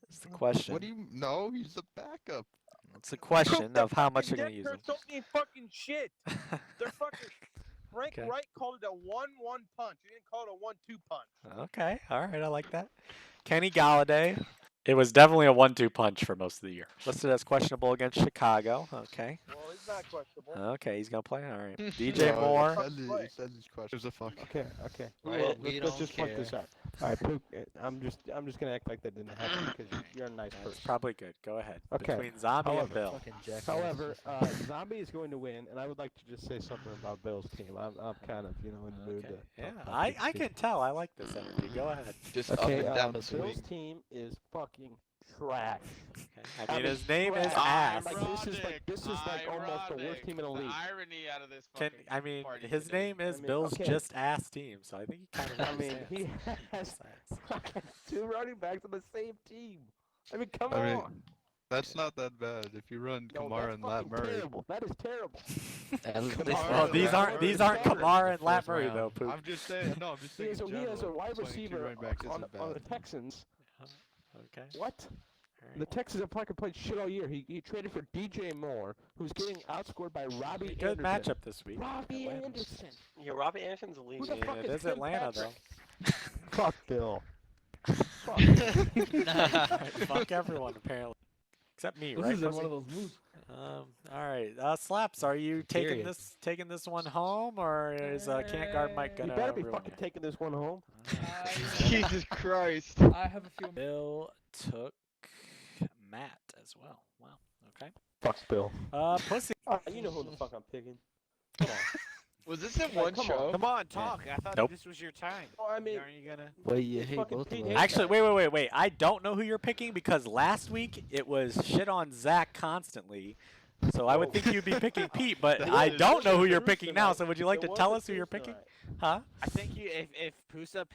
[SPEAKER 12] Is the question.
[SPEAKER 3] What do you know? He's the backup.
[SPEAKER 12] It's a question of how much they're going to use him.
[SPEAKER 14] So many fucking shit. They're fucking. Frank Wright called it a 1-1 punch. He didn't call it a 1-2 punch.
[SPEAKER 12] Okay, all right, I like that. Kenny Galladay.
[SPEAKER 1] It was definitely a 1-2 punch for most of the year.
[SPEAKER 12] Listed as questionable against Chicago. Okay.
[SPEAKER 14] Well, he's not questionable.
[SPEAKER 12] Okay, he's going to play. All right. DJ Moore.
[SPEAKER 3] It says his question. There's a fuck.
[SPEAKER 14] Okay.
[SPEAKER 2] Well,
[SPEAKER 14] let's just point this out. All right, Pook, I'm just gonna act like that didn't happen because you're a nice person.
[SPEAKER 1] It's probably good. Go ahead.
[SPEAKER 14] Okay.
[SPEAKER 1] Between Zombie and Bill.
[SPEAKER 14] However, Zombie is going to win, and I would like to just say something about Bill's team. I'm kind of in the mood. To
[SPEAKER 1] Yeah,
[SPEAKER 14] talk
[SPEAKER 1] I can tell. I like this energy. Go ahead.
[SPEAKER 5] Just
[SPEAKER 14] okay,
[SPEAKER 5] up and down the
[SPEAKER 14] Bill's
[SPEAKER 5] swing.
[SPEAKER 14] team is fucking trash.
[SPEAKER 1] Okay. I mean, his name is ass.
[SPEAKER 14] Like, this is like almost the worst team in the league.
[SPEAKER 10] Irony out of this fucking
[SPEAKER 1] I mean,
[SPEAKER 10] party
[SPEAKER 1] his
[SPEAKER 10] today.
[SPEAKER 1] name is Bill's just ass team, so I think he kind of.
[SPEAKER 14] I mean, he has fucking 2 running backs on the same team. I mean, come on.
[SPEAKER 3] That's not that bad if you run Kamara and Lat Murray.
[SPEAKER 14] Terrible. That is terrible.
[SPEAKER 1] Well, these aren't Kamara and Lat Murray though. Poop.
[SPEAKER 3] I'm just saying. No, I'm just saying.
[SPEAKER 14] He has a wide receiver on the Texans.
[SPEAKER 1] Okay.
[SPEAKER 14] What? The Texans have fucking played shit all year. He traded for DJ Moore, who's getting outscored by Robbie
[SPEAKER 1] Good
[SPEAKER 14] Anderson.
[SPEAKER 1] matchup this week.
[SPEAKER 14] Robbie Anderson.
[SPEAKER 7] Yeah, Robbie Anderson's elite.
[SPEAKER 14] Who the fuck
[SPEAKER 1] It is
[SPEAKER 14] Tim
[SPEAKER 1] Atlanta
[SPEAKER 14] Patrick?
[SPEAKER 1] though.
[SPEAKER 14] Fuck Bill. Fuck.
[SPEAKER 1] Fuck everyone apparently, except me,
[SPEAKER 8] This
[SPEAKER 1] right?
[SPEAKER 8] isn't one of those moves.
[SPEAKER 1] All right, Slaps. Are you taking this one home, or is Can't Guard Mike gonna?
[SPEAKER 14] You better be
[SPEAKER 1] ruin
[SPEAKER 14] fucking
[SPEAKER 1] it?
[SPEAKER 14] taking this one home.
[SPEAKER 5] Jesus Christ.
[SPEAKER 6] I have a few.
[SPEAKER 1] Bill took Matt as well. Wow. Okay.
[SPEAKER 14] Fuck Bill.
[SPEAKER 1] Pussy.
[SPEAKER 14] You know who the fuck I'm picking. Come on.
[SPEAKER 5] Was this in one show?
[SPEAKER 13] Come on, talk. I thought this was your time.
[SPEAKER 14] Oh, I mean,
[SPEAKER 13] Aren't you gonna?
[SPEAKER 2] Well, you hate both of us.
[SPEAKER 1] Actually, wait. I don't know who you're picking because last week it was shit on Zach constantly. So I would think you'd be picking Pete, but I don't know who you're picking now. So would you like to tell us who you're picking? Huh?
[SPEAKER 13] I think if Pusa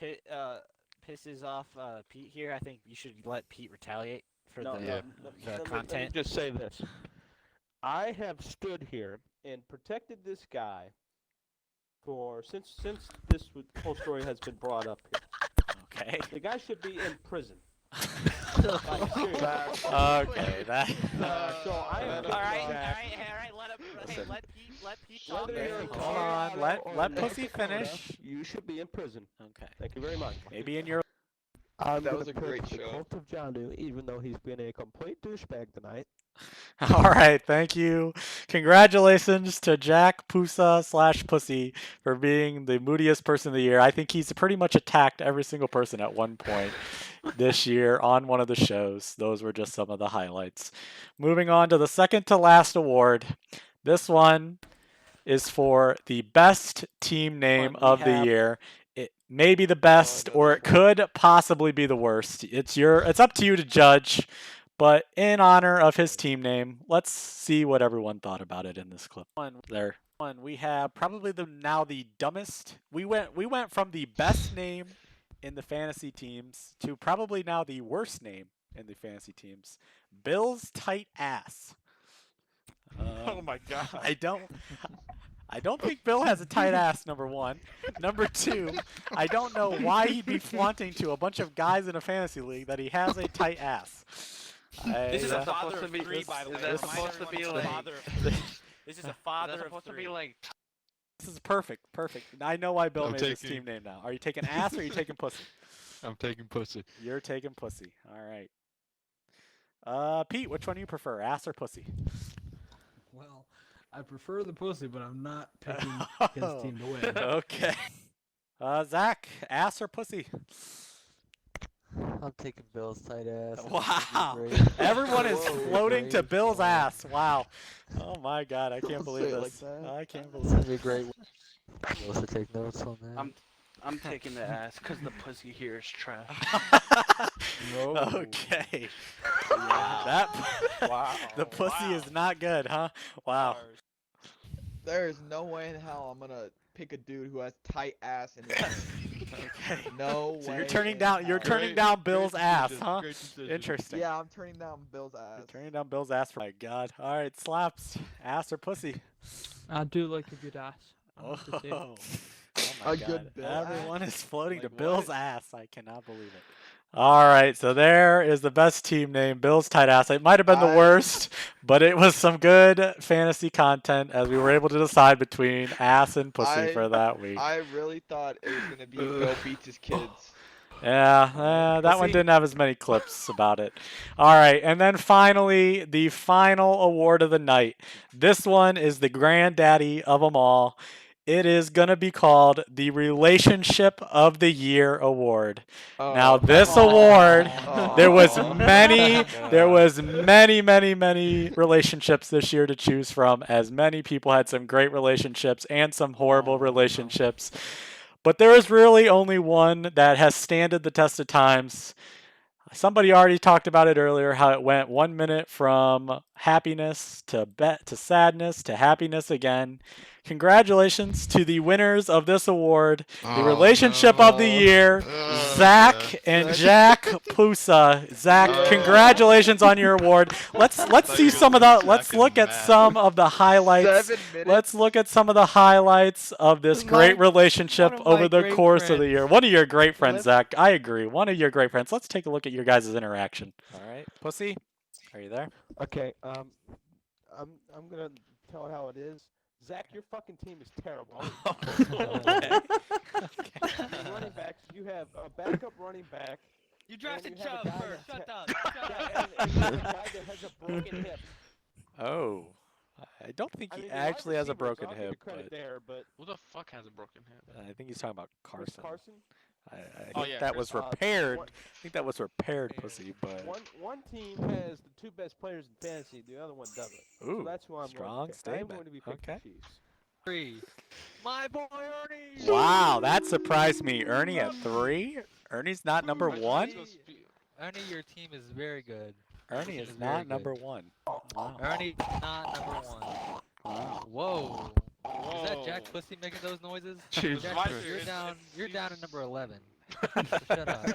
[SPEAKER 13] pisses off Pete here, I think you should let Pete retaliate for the content.
[SPEAKER 14] Let me just say this. I have stood here and protected this guy for since this whole story has been brought up here.
[SPEAKER 1] Okay.
[SPEAKER 14] The guy should be in prison.
[SPEAKER 1] Okay, that.
[SPEAKER 14] So I am.
[SPEAKER 13] All right. Let Pete talk.
[SPEAKER 1] Hold on. Let Pussy finish.
[SPEAKER 14] You should be in prison.
[SPEAKER 1] Okay.
[SPEAKER 14] Thank you very much.
[SPEAKER 1] Maybe in your.
[SPEAKER 5] That was a great
[SPEAKER 14] the
[SPEAKER 5] show.
[SPEAKER 14] cult of Johnu, even though he's been a complete douchebag tonight.
[SPEAKER 1] All right, thank you. Congratulations to Jack Pusa/Pussy for being the moodiest person of the year. I think he's pretty much attacked every single person at one point this year on one of the shows. Those were just some of the highlights. Moving on to the second to last award. This one is for the best team name of the year. It may be the best, or it could possibly be the worst. It's up to you to judge. But in honor of his team name, let's see what everyone thought about it in this clip. We have probably the dumbest. We went from the best name in the fantasy teams to probably now the worst name in the fantasy teams. Bill's tight ass.
[SPEAKER 13] Oh my god.
[SPEAKER 1] I don't think Bill has a tight ass, number one. Number two, I don't know why he'd be flaunting to a bunch of guys in a fantasy league that he has a tight ass.
[SPEAKER 13] This is a father of three, by the way.
[SPEAKER 5] Is that supposed to be like?
[SPEAKER 13] This is a father of three.
[SPEAKER 1] This is perfect. I know why Bill made his team name now. Are you taking ass or are you taking pussy?
[SPEAKER 3] I'm taking pussy.
[SPEAKER 1] You're taking pussy. All right. Pete, which one do you prefer, ass or pussy?
[SPEAKER 8] Well, I prefer the pussy, but I'm not picking his team to win.
[SPEAKER 1] Okay. Zach, ass or pussy?
[SPEAKER 2] I'm taking Bill's tight ass.
[SPEAKER 1] Wow. Everyone is floating to Bill's ass. Wow. Oh my god, I can't believe this. I can't believe
[SPEAKER 2] This would be a great one. You'll have to take notes on that.
[SPEAKER 4] I'm taking the ass because the pussy here is trash.
[SPEAKER 1] Okay. Yeah, wow. The pussy is not good, huh? Wow.
[SPEAKER 5] There is no way in hell I'm gonna pick a dude who has tight ass in his
[SPEAKER 1] Okay.
[SPEAKER 5] No way.
[SPEAKER 1] So you're turning down Bill's ass, huh?
[SPEAKER 3] Decision.
[SPEAKER 1] Interesting.
[SPEAKER 5] Yeah, I'm turning down Bill's ass.
[SPEAKER 1] You're turning down Bill's ass for my god. All right, Slaps, ass or pussy?
[SPEAKER 6] I do like a good ass. I have to say.
[SPEAKER 1] Oh. my
[SPEAKER 5] A
[SPEAKER 1] God.
[SPEAKER 5] good Bill
[SPEAKER 1] Everyone is floating to
[SPEAKER 10] Like,
[SPEAKER 1] Bill's
[SPEAKER 10] what?
[SPEAKER 1] ass. I cannot believe it. All right, so there is the best team name, Bill's tight ass. It might have been the worst, but it was some good fantasy content as we were able to decide between ass and pussy for that week.
[SPEAKER 5] I really thought it was gonna be Bill beats his kids.
[SPEAKER 1] Yeah, that one didn't have as many clips about it. All right, and then finally, the final award of the night. This one is the granddaddy of them all. It is going to be called the Relationship of the Year Award. Now, this award, there was many relationships this year to choose from, as many people had some great relationships and some horrible relationships. But there is really only one that has standed the test of times. Somebody already talked about it earlier, how it went 1 minute from happiness to sadness to happiness again. Congratulations to the winners of this award, the Relationship of the Year, Zach and Jack Pusa. Zach, congratulations on your award. Let's see some of the. Let's look at some of the highlights.
[SPEAKER 5] 7 minutes.
[SPEAKER 1] Let's look at some of the highlights of this great relationship over the course of the year. One of your great friends, Zach. I agree. One of your great friends. Let's take a look at your guys' interaction.
[SPEAKER 12] All right, Pussy, are you there?
[SPEAKER 14] Okay. I'm gonna tell it how it is. Zach, your fucking team is terrible. Running backs, you have a backup running back.
[SPEAKER 13] You drafted
[SPEAKER 14] and you have
[SPEAKER 13] Chubb
[SPEAKER 14] a guy
[SPEAKER 13] first.
[SPEAKER 14] that-
[SPEAKER 13] Shut up.
[SPEAKER 14] and you have a guy that has a broken hip.
[SPEAKER 1] Oh, I don't think
[SPEAKER 14] I
[SPEAKER 1] he
[SPEAKER 14] mean, the
[SPEAKER 1] actually
[SPEAKER 14] wide
[SPEAKER 1] has a
[SPEAKER 14] receivers,
[SPEAKER 1] broken
[SPEAKER 14] I'll give you
[SPEAKER 1] hip,
[SPEAKER 14] credit
[SPEAKER 1] but
[SPEAKER 14] there, but
[SPEAKER 10] Who the fuck has a broken hip?
[SPEAKER 1] I think he's talking about
[SPEAKER 14] Chris
[SPEAKER 1] Carson.
[SPEAKER 14] Carson.
[SPEAKER 1] I
[SPEAKER 10] Oh,
[SPEAKER 1] think
[SPEAKER 10] yeah,
[SPEAKER 1] that
[SPEAKER 10] Chris
[SPEAKER 1] was
[SPEAKER 14] Carson.
[SPEAKER 1] repaired.
[SPEAKER 14] One-
[SPEAKER 1] I think that was repaired, Pussy. But
[SPEAKER 14] One team has the two best players in fantasy, the other one doesn't.
[SPEAKER 1] ooh,
[SPEAKER 14] So that's who I'm
[SPEAKER 1] strong
[SPEAKER 14] going to pick. I am
[SPEAKER 1] statement.
[SPEAKER 14] going to be picking
[SPEAKER 1] Okay.
[SPEAKER 14] the Chiefs.
[SPEAKER 2] 3. My boy Ernie.
[SPEAKER 1] Wow, that surprised me. Ernie at 3. Ernie's not number 1.
[SPEAKER 2] Ernie, your team is very good.
[SPEAKER 1] Ernie is
[SPEAKER 2] very
[SPEAKER 1] not
[SPEAKER 2] good.
[SPEAKER 1] number 1. Wow.
[SPEAKER 2] Ernie not number 1.
[SPEAKER 1] Wow.
[SPEAKER 2] Whoa. Is that Jack Pussy making those noises?
[SPEAKER 3] Jesus
[SPEAKER 2] Jack,
[SPEAKER 3] Christ.
[SPEAKER 2] you're down at number 11. So shut up.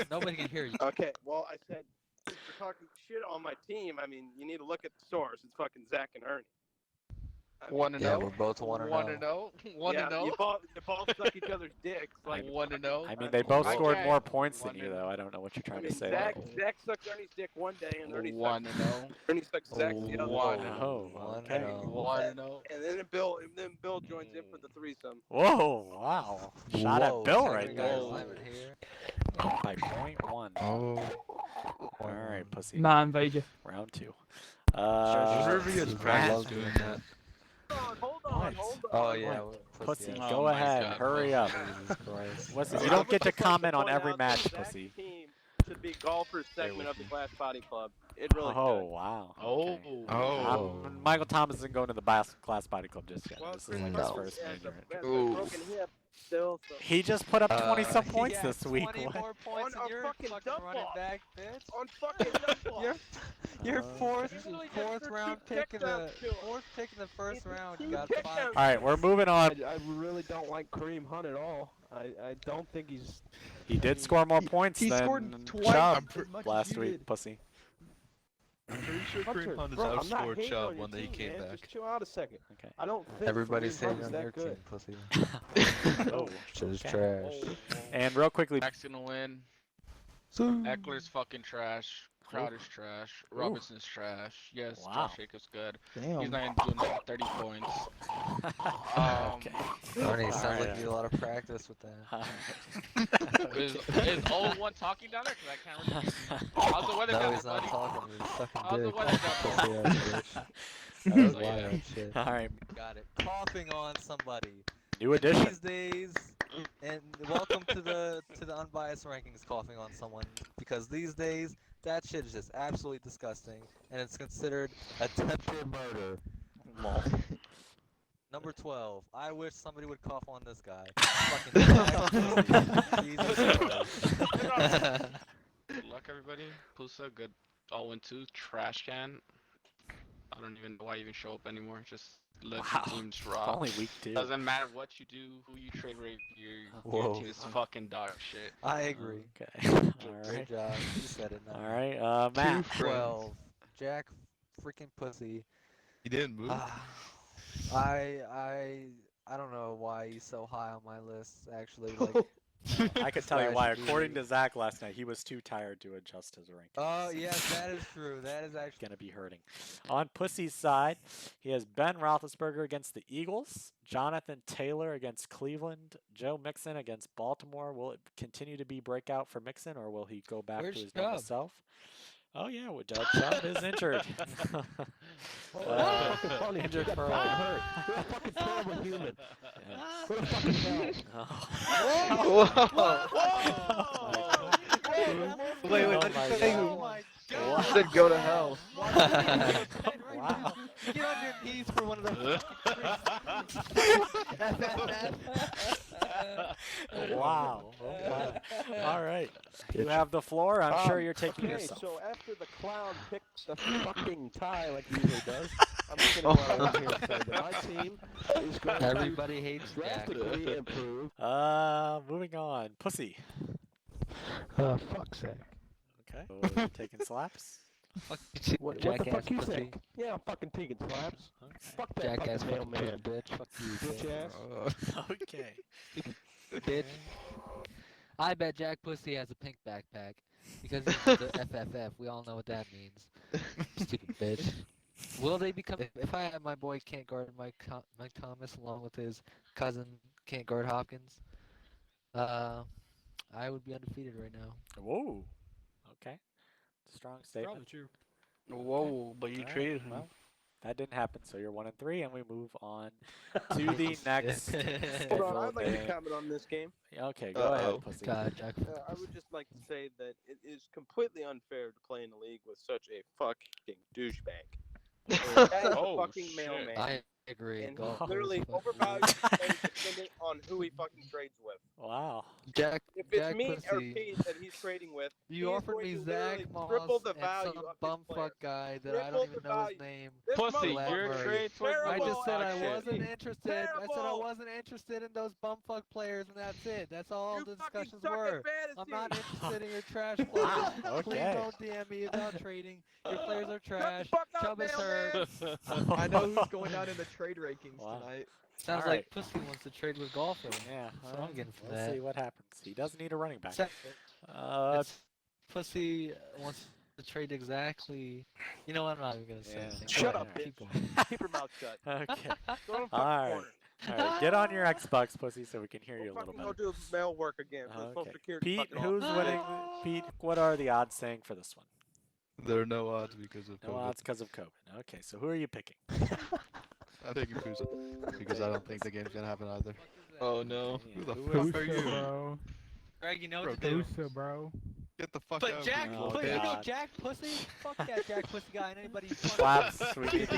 [SPEAKER 2] Nobody can hear you.
[SPEAKER 14] Okay, well, I said, if you're talking shit on my team, I mean, you need to look at the source. It's fucking Zach and Ernie. I mean,
[SPEAKER 5] 1-0.
[SPEAKER 2] Yeah, we're both 1-0.
[SPEAKER 5] 1-0. 1-0.
[SPEAKER 14] You both suck each other's dicks. Like,
[SPEAKER 5] 1-0.
[SPEAKER 1] I mean, they both scored
[SPEAKER 5] Okay.
[SPEAKER 1] more points than you, though. I don't know what you're
[SPEAKER 14] I
[SPEAKER 1] trying
[SPEAKER 14] mean,
[SPEAKER 1] to say.
[SPEAKER 14] Zach sucks Ernie's dick one day, and Ernie sucks
[SPEAKER 5] 1-0.
[SPEAKER 14] Ernie sucks Zach's the other.
[SPEAKER 1] Oh, okay.
[SPEAKER 5] 1-0.
[SPEAKER 14] And then Bill joins in for the threesome.
[SPEAKER 1] Whoa, wow. Shot at Bill right there.
[SPEAKER 2] Here.
[SPEAKER 1] By 0.1.
[SPEAKER 3] Oh.
[SPEAKER 1] All right, Pussy.
[SPEAKER 6] Man, Vader.
[SPEAKER 1] Round 2.
[SPEAKER 3] Ruby practice doing that.
[SPEAKER 14] Hold on.
[SPEAKER 2] Oh, yeah.
[SPEAKER 1] Pussy,
[SPEAKER 10] Oh
[SPEAKER 1] go
[SPEAKER 10] my
[SPEAKER 1] ahead.
[SPEAKER 10] God,
[SPEAKER 1] Hurry up. Listen, you don't get to comment on every match, Pussy.
[SPEAKER 14] Team should be golfer's segment of the Glass Body Club. It really
[SPEAKER 1] Oh,
[SPEAKER 14] should.
[SPEAKER 1] wow.
[SPEAKER 10] Oh.
[SPEAKER 1] Okay.
[SPEAKER 3] Oh.
[SPEAKER 1] Michael Thomas isn't going to the Class Body Club just yet. This is like his first major.
[SPEAKER 14] Ooh. Broken hip still. So.
[SPEAKER 1] He just put up 20-some points
[SPEAKER 2] yeah,
[SPEAKER 1] this week.
[SPEAKER 2] 20 more points
[SPEAKER 14] On
[SPEAKER 2] and
[SPEAKER 14] a
[SPEAKER 2] you're
[SPEAKER 14] fucking dump
[SPEAKER 2] running
[SPEAKER 14] off.
[SPEAKER 2] back, bitch.
[SPEAKER 14] On fucking dump off.
[SPEAKER 2] Your fourth
[SPEAKER 14] just
[SPEAKER 2] round
[SPEAKER 14] two
[SPEAKER 2] pick in the
[SPEAKER 14] checkdowns to him.
[SPEAKER 2] the first round. You
[SPEAKER 14] Two
[SPEAKER 2] got
[SPEAKER 14] checkdowns.
[SPEAKER 2] 5.
[SPEAKER 1] All right, we're moving on.
[SPEAKER 14] I really don't like Kareem Hunt at all. I don't think he's.
[SPEAKER 1] He did score more points
[SPEAKER 5] he
[SPEAKER 1] than
[SPEAKER 5] scored twice
[SPEAKER 1] Chubb
[SPEAKER 5] as much as
[SPEAKER 1] last
[SPEAKER 5] you
[SPEAKER 1] week,
[SPEAKER 5] did.
[SPEAKER 1] Pussy.
[SPEAKER 3] I'm pretty sure
[SPEAKER 14] Hunter,
[SPEAKER 3] Kareem Hunt has
[SPEAKER 14] bro, I'm not
[SPEAKER 3] outscored
[SPEAKER 14] hating
[SPEAKER 3] Chubb
[SPEAKER 14] on your
[SPEAKER 3] when he
[SPEAKER 14] team,
[SPEAKER 3] came
[SPEAKER 14] man.
[SPEAKER 3] back.
[SPEAKER 14] Just chill out a second.
[SPEAKER 1] Okay.
[SPEAKER 14] I don't think
[SPEAKER 2] Everybody's
[SPEAKER 14] Kareem Hunt
[SPEAKER 2] hating
[SPEAKER 14] is
[SPEAKER 2] on
[SPEAKER 14] that
[SPEAKER 2] your
[SPEAKER 14] good.
[SPEAKER 2] team, pussy.
[SPEAKER 1] Oh,
[SPEAKER 2] Shit is
[SPEAKER 1] okay.
[SPEAKER 2] trash.
[SPEAKER 1] And real quickly,
[SPEAKER 10] Jack's gonna win. Eckler's fucking trash. Crowder's trash. Robinson's trash. Yes,
[SPEAKER 1] Wow.
[SPEAKER 10] Josh Jacobs good.
[SPEAKER 14] Damn.
[SPEAKER 10] He's not even doing like 30 points.
[SPEAKER 1] okay.
[SPEAKER 2] Ernie, sounds
[SPEAKER 1] Alright.
[SPEAKER 2] like you do a lot of practice with that.
[SPEAKER 1] All right.
[SPEAKER 10] Is old one talking down there? Cause I can't really. How's the weather
[SPEAKER 2] No,
[SPEAKER 10] down
[SPEAKER 2] he's
[SPEAKER 10] there,
[SPEAKER 2] not
[SPEAKER 10] buddy?
[SPEAKER 2] talking. He's sucking
[SPEAKER 10] How's the
[SPEAKER 2] dick.
[SPEAKER 10] weather down there?
[SPEAKER 2] Pussy ass bitch.
[SPEAKER 1] That
[SPEAKER 2] That was
[SPEAKER 10] So, yeah.
[SPEAKER 2] wild shit.
[SPEAKER 1] All right.
[SPEAKER 2] Got it. Coughing on somebody.
[SPEAKER 1] New edition.
[SPEAKER 2] These days, and welcome to the unbiased rankings. Coughing on someone because these days that shit is just absolutely disgusting, and it's considered attempted murder.
[SPEAKER 1] Lol.
[SPEAKER 2] Number 12. I wish somebody would cough on this guy. Fucking Jesus Christ.
[SPEAKER 10] Good luck, everybody. Pusa, good. 0-2. Trash can. I don't even know why you even show up anymore. Just let
[SPEAKER 1] Wow.
[SPEAKER 10] your team
[SPEAKER 1] It's
[SPEAKER 10] drop.
[SPEAKER 1] only week 2.
[SPEAKER 10] Doesn't matter what you do, who you trade rate, your
[SPEAKER 2] Whoa.
[SPEAKER 10] team is fucking dog shit.
[SPEAKER 2] I agree.
[SPEAKER 1] Okay. All
[SPEAKER 2] Great
[SPEAKER 1] right.
[SPEAKER 2] job. You said it now.
[SPEAKER 1] All right. Matt.
[SPEAKER 2] 12. Jack freaking Pussy.
[SPEAKER 3] He didn't move.
[SPEAKER 2] I I don't know why he's so high on my list. Actually, like.
[SPEAKER 1] I could tell you why. According to Zach last night, he was too tired to adjust his rankings.
[SPEAKER 2] Oh, yes, that is true. That is actually
[SPEAKER 1] going to be hurting. On Pussy's side, he has Ben Roethlisberger against the Eagles, Jonathan Taylor against Cleveland, Joe Mixon against Baltimore. Will it continue to be breakout for Mixon, or will he go back to his normal self? Oh, yeah, Chubb is injured.
[SPEAKER 14] Injured for a while. You're a fucking terrible human. What a fucking hell.
[SPEAKER 2] Wait,
[SPEAKER 5] oh
[SPEAKER 2] what did you say? Oh my God.
[SPEAKER 5] You said go to hell.
[SPEAKER 2] Wow. Get on your knees for one of those.
[SPEAKER 1] Wow. Oh, wow. All right. You have the floor. I'm sure you're taking yourself.
[SPEAKER 14] So after the clown picks the fucking tie like he usually does, I'm just going to go out here and say that my team is going
[SPEAKER 2] Everybody hates
[SPEAKER 14] drastically improve.
[SPEAKER 1] Moving on. Pussy.
[SPEAKER 14] Fuck's sake.
[SPEAKER 1] Okay. So taking slaps?
[SPEAKER 14] What the fuck you think? Yeah, I'm fucking taking slaps.
[SPEAKER 1] Okay.
[SPEAKER 14] Fuck that
[SPEAKER 2] Jackass
[SPEAKER 14] fucking mailman.
[SPEAKER 2] bitch. Fuck you,
[SPEAKER 14] bitch ass.
[SPEAKER 1] Okay.
[SPEAKER 2] Bitch. I bet Jack Pussy has a pink backpack because he's the FFF. We all know what that means. Stupid bitch. Will they become? If I have my boy Can't Guard Mike Thomas along with his cousin Can't Guard Hopkins, I would be undefeated right now.
[SPEAKER 1] Whoa. Okay. Strong statement.
[SPEAKER 8] Probably true.
[SPEAKER 4] Whoa, but you traded him.
[SPEAKER 1] Well, that didn't happen, so you're 1-3, and we move on to the next.
[SPEAKER 14] Hold on, I'd like to comment on this game.
[SPEAKER 1] Okay, go ahead, Pussy.
[SPEAKER 2] God, Jack.
[SPEAKER 14] I would just like to say that it is completely unfair to play in a league with such a fucking douchebag. That is a fucking mailman.
[SPEAKER 2] I agree.
[SPEAKER 14] And he's literally overvalued and dependent on who he fucking trades with.
[SPEAKER 1] Wow.
[SPEAKER 2] Jack.
[SPEAKER 14] If it's
[SPEAKER 2] Jack
[SPEAKER 14] me or
[SPEAKER 2] Pussy.
[SPEAKER 14] Pete that he's trading with,
[SPEAKER 2] You offered me Zach Moss
[SPEAKER 14] triple the
[SPEAKER 2] and
[SPEAKER 14] value
[SPEAKER 2] some
[SPEAKER 14] of his
[SPEAKER 2] bumfuck guy that I don't even know his name.
[SPEAKER 10] Pussy,
[SPEAKER 2] Glad
[SPEAKER 10] your
[SPEAKER 2] Murray.
[SPEAKER 10] trade was
[SPEAKER 2] I just said I
[SPEAKER 10] bullshit.
[SPEAKER 2] wasn't interested. I said I wasn't interested in those bumfuck players, and that's it. That's all the discussions were. I'm not interested in your trash players. Please
[SPEAKER 1] Okay.
[SPEAKER 2] don't DM me about trading. Your players are trash. Chubb is hurt.
[SPEAKER 5] I know who's going down in the trade rankings tonight.
[SPEAKER 2] Sounds
[SPEAKER 1] All
[SPEAKER 2] like
[SPEAKER 1] right.
[SPEAKER 2] Pussy wants to trade with golfer.
[SPEAKER 1] Yeah,
[SPEAKER 2] That's what I'm getting from
[SPEAKER 1] we'll
[SPEAKER 2] that.
[SPEAKER 1] see what happens. He does need a running back.
[SPEAKER 2] Pussy wants to trade exactly. You know what? I'm not even gonna say anything.
[SPEAKER 14] Shut
[SPEAKER 2] Go
[SPEAKER 14] up,
[SPEAKER 2] ahead.
[SPEAKER 14] bitch. Keep your mouth shut.
[SPEAKER 1] Okay.
[SPEAKER 14] Go to the fucking
[SPEAKER 1] All right.
[SPEAKER 14] corner.
[SPEAKER 1] All right. Get on your Xbox, Pussy, so we can hear you a little
[SPEAKER 14] Fucking go
[SPEAKER 1] better.
[SPEAKER 14] do mail work again for the Social
[SPEAKER 1] Okay.
[SPEAKER 14] Security
[SPEAKER 1] Pete,
[SPEAKER 14] fucking
[SPEAKER 1] who's
[SPEAKER 14] office.
[SPEAKER 1] winning? Pete, what are the odds saying for this one?
[SPEAKER 3] There are no odds because of
[SPEAKER 1] No
[SPEAKER 3] COVID.
[SPEAKER 1] odds because of COVID. Okay, so who are you picking?
[SPEAKER 3] I'm taking Pusa because I don't think the game's gonna happen either.
[SPEAKER 5] Oh no.
[SPEAKER 3] Who the
[SPEAKER 1] Who
[SPEAKER 3] fuck are you?
[SPEAKER 6] Bro.
[SPEAKER 2] Greg, you know what to do.
[SPEAKER 6] Pusa, bro.
[SPEAKER 3] Get the fuck
[SPEAKER 2] But
[SPEAKER 3] out
[SPEAKER 2] Jack,
[SPEAKER 3] of
[SPEAKER 1] Oh,
[SPEAKER 2] but you know
[SPEAKER 1] God.
[SPEAKER 2] Jack Pussy? Fuck that Jack Pussy guy and anybody.
[SPEAKER 1] Slaps. We need you to kick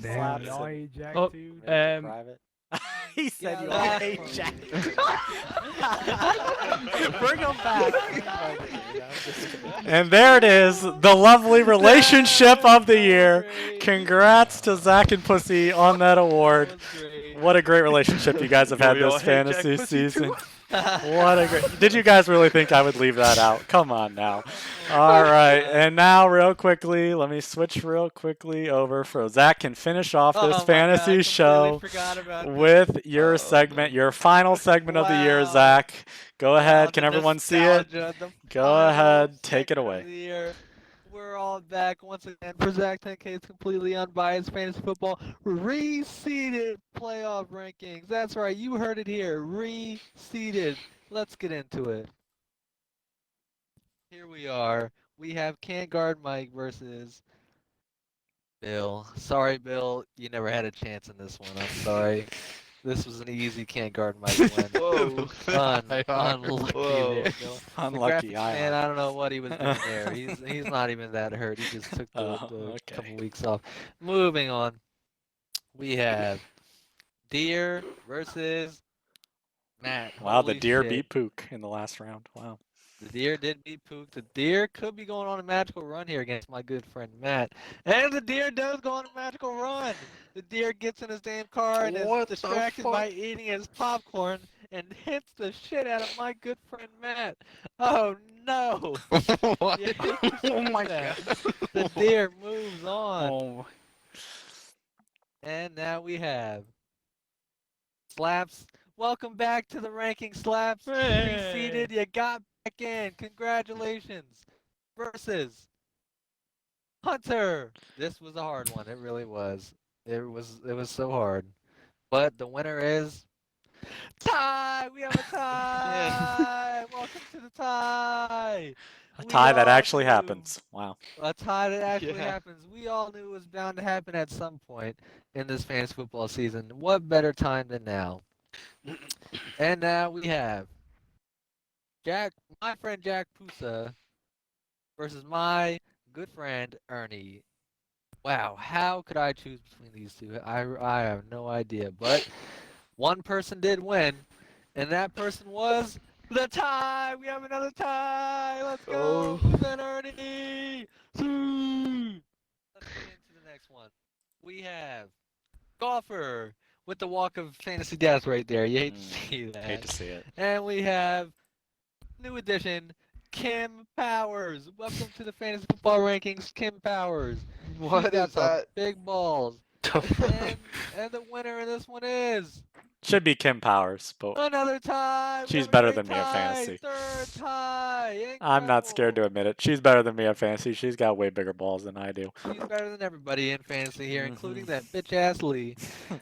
[SPEAKER 6] Damn,
[SPEAKER 1] slaps.
[SPEAKER 6] y'all
[SPEAKER 1] and
[SPEAKER 6] hate Jack Oh,
[SPEAKER 1] make
[SPEAKER 6] um,
[SPEAKER 1] it private. He said you all hate Jack. Bring him back. And there it is, the lovely relationship of the year. Congrats to Zach and Pussy on that award. What a great relationship you guys have had this fantasy season. What a great. Did you guys really think I would leave that out? Come on now. All right. And now, real quickly, let me switch real quickly over so Zach can finish off this fantasy show with your segment, your final segment of the year, Zach. Go ahead. Can everyone see it? Go ahead. Take it away.
[SPEAKER 2] We're all back once again for Zach 10K's completely unbiased fantasy football reseeded playoff rankings. That's right, you heard it here, reseeded. Let's get into it. Here we are. We have Can't Guard Mike versus Bill. Sorry, Bill, you never had a chance in this one. I'm sorry. This was an easy Can't Guard Mike win.
[SPEAKER 5] Whoa.
[SPEAKER 2] Unlucky there, Bill.
[SPEAKER 1] Unlucky.
[SPEAKER 2] The graphics man, I don't know what he was doing there. He's not even that hurt. He just took the couple weeks off. Moving on. We have Deer versus Matt.
[SPEAKER 1] Wow, the
[SPEAKER 2] Holy
[SPEAKER 1] Deer
[SPEAKER 2] shit.
[SPEAKER 1] beat Pook in the last round. Wow.
[SPEAKER 2] The Deer did beat Pook. The Deer could be going on a magical run here against my good friend Matt. And the Deer does go on a magical run. The Deer gets in his damn car and is distracted by eating his popcorn and hits the shit out of my good friend Matt. Oh no!
[SPEAKER 4] What?
[SPEAKER 2] Yeah,
[SPEAKER 4] Oh my
[SPEAKER 2] that.
[SPEAKER 4] god.
[SPEAKER 2] The Deer moves on.
[SPEAKER 4] Oh.
[SPEAKER 2] And now we have Slaps, welcome back to the ranking. Slaps. Preceded, you got back in. Congratulations. Versus Hunter. This was a hard one. It really was. It was so hard. But the winner is tie. We have a tie. Welcome to the tie.
[SPEAKER 1] A tie that actually happens. Wow.
[SPEAKER 2] A tie that actually happens. We all knew it was bound to happen at some point in this fantasy football season. What better time than now? And now we have my friend Jack Pusa versus my good friend Ernie. Wow, how could I choose between these two? I have no idea. But one person did win, and that person was the tie. We have another tie. Let's go, Pusa and Ernie. Let's get into the next one. We have Golfer with the walk of fantasy death right there. You hate to see that.
[SPEAKER 1] Hate to see it.
[SPEAKER 2] And we have new addition, Kim Powers. Welcome to the fantasy football rankings, Kim Powers.
[SPEAKER 5] What is that?
[SPEAKER 2] Big balls. and the winner in this one is
[SPEAKER 1] Should be Kim Powers, but
[SPEAKER 2] another tie.
[SPEAKER 1] she's better than me at fantasy.
[SPEAKER 2] Third tie. Incredible.
[SPEAKER 1] I'm not scared to admit it. She's better than me at fantasy. She's got way bigger balls than I do.
[SPEAKER 2] She's better than everybody in fantasy here, including that bitch ass Lee.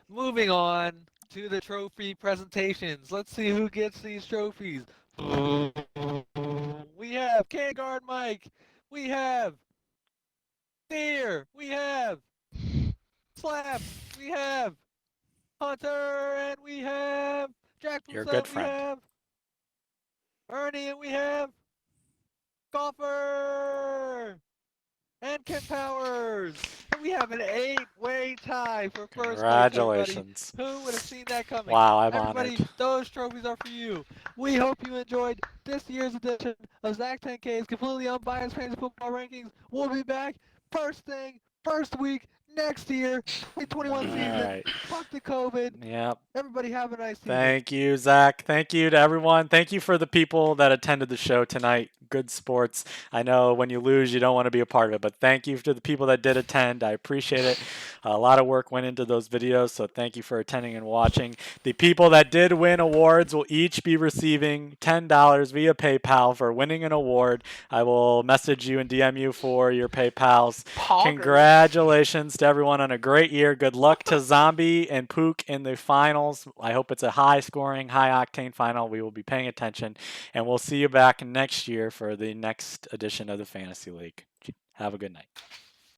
[SPEAKER 2] Moving on to the trophy presentations. Let's see who gets these trophies. We have Can't Guard Mike. We have Deer. We have Slap. We have Hunter, and we have Jack.
[SPEAKER 1] You're a good friend.
[SPEAKER 2] We have Ernie, and we have Golfer and Kim Powers. And we have an 8-way tie for first.
[SPEAKER 1] Congratulations.
[SPEAKER 2] Place, who would have seen that coming?
[SPEAKER 1] Wow, I'm
[SPEAKER 2] everybody,
[SPEAKER 1] honored.
[SPEAKER 2] Those trophies are for you. We hope you enjoyed this year's edition of Zach 10K's completely unbiased fantasy football rankings. We'll be back first week next year, 2021 season.
[SPEAKER 1] Right.
[SPEAKER 2] Fuck the COVID.
[SPEAKER 1] Yep.
[SPEAKER 2] Everybody have a nice season.
[SPEAKER 1] Thank you, Zach. Thank you to everyone. Thank you for the people that attended the show tonight. Good sports. I know when you lose, you don't want to be a part of it, but thank you to the people that did attend. I appreciate it. A lot of work went into those videos, so thank you for attending and watching. The people that did win awards will each be receiving $10 via PayPal for winning an award. I will message you and DM you for your PayPals. Congratulations to everyone on a great year. Good luck to Zombie and Pook in the finals. I hope it's a high-scoring, high-octane final. We will be paying attention, and we'll see you back next year for the next edition of the Fantasy League. Have a good night.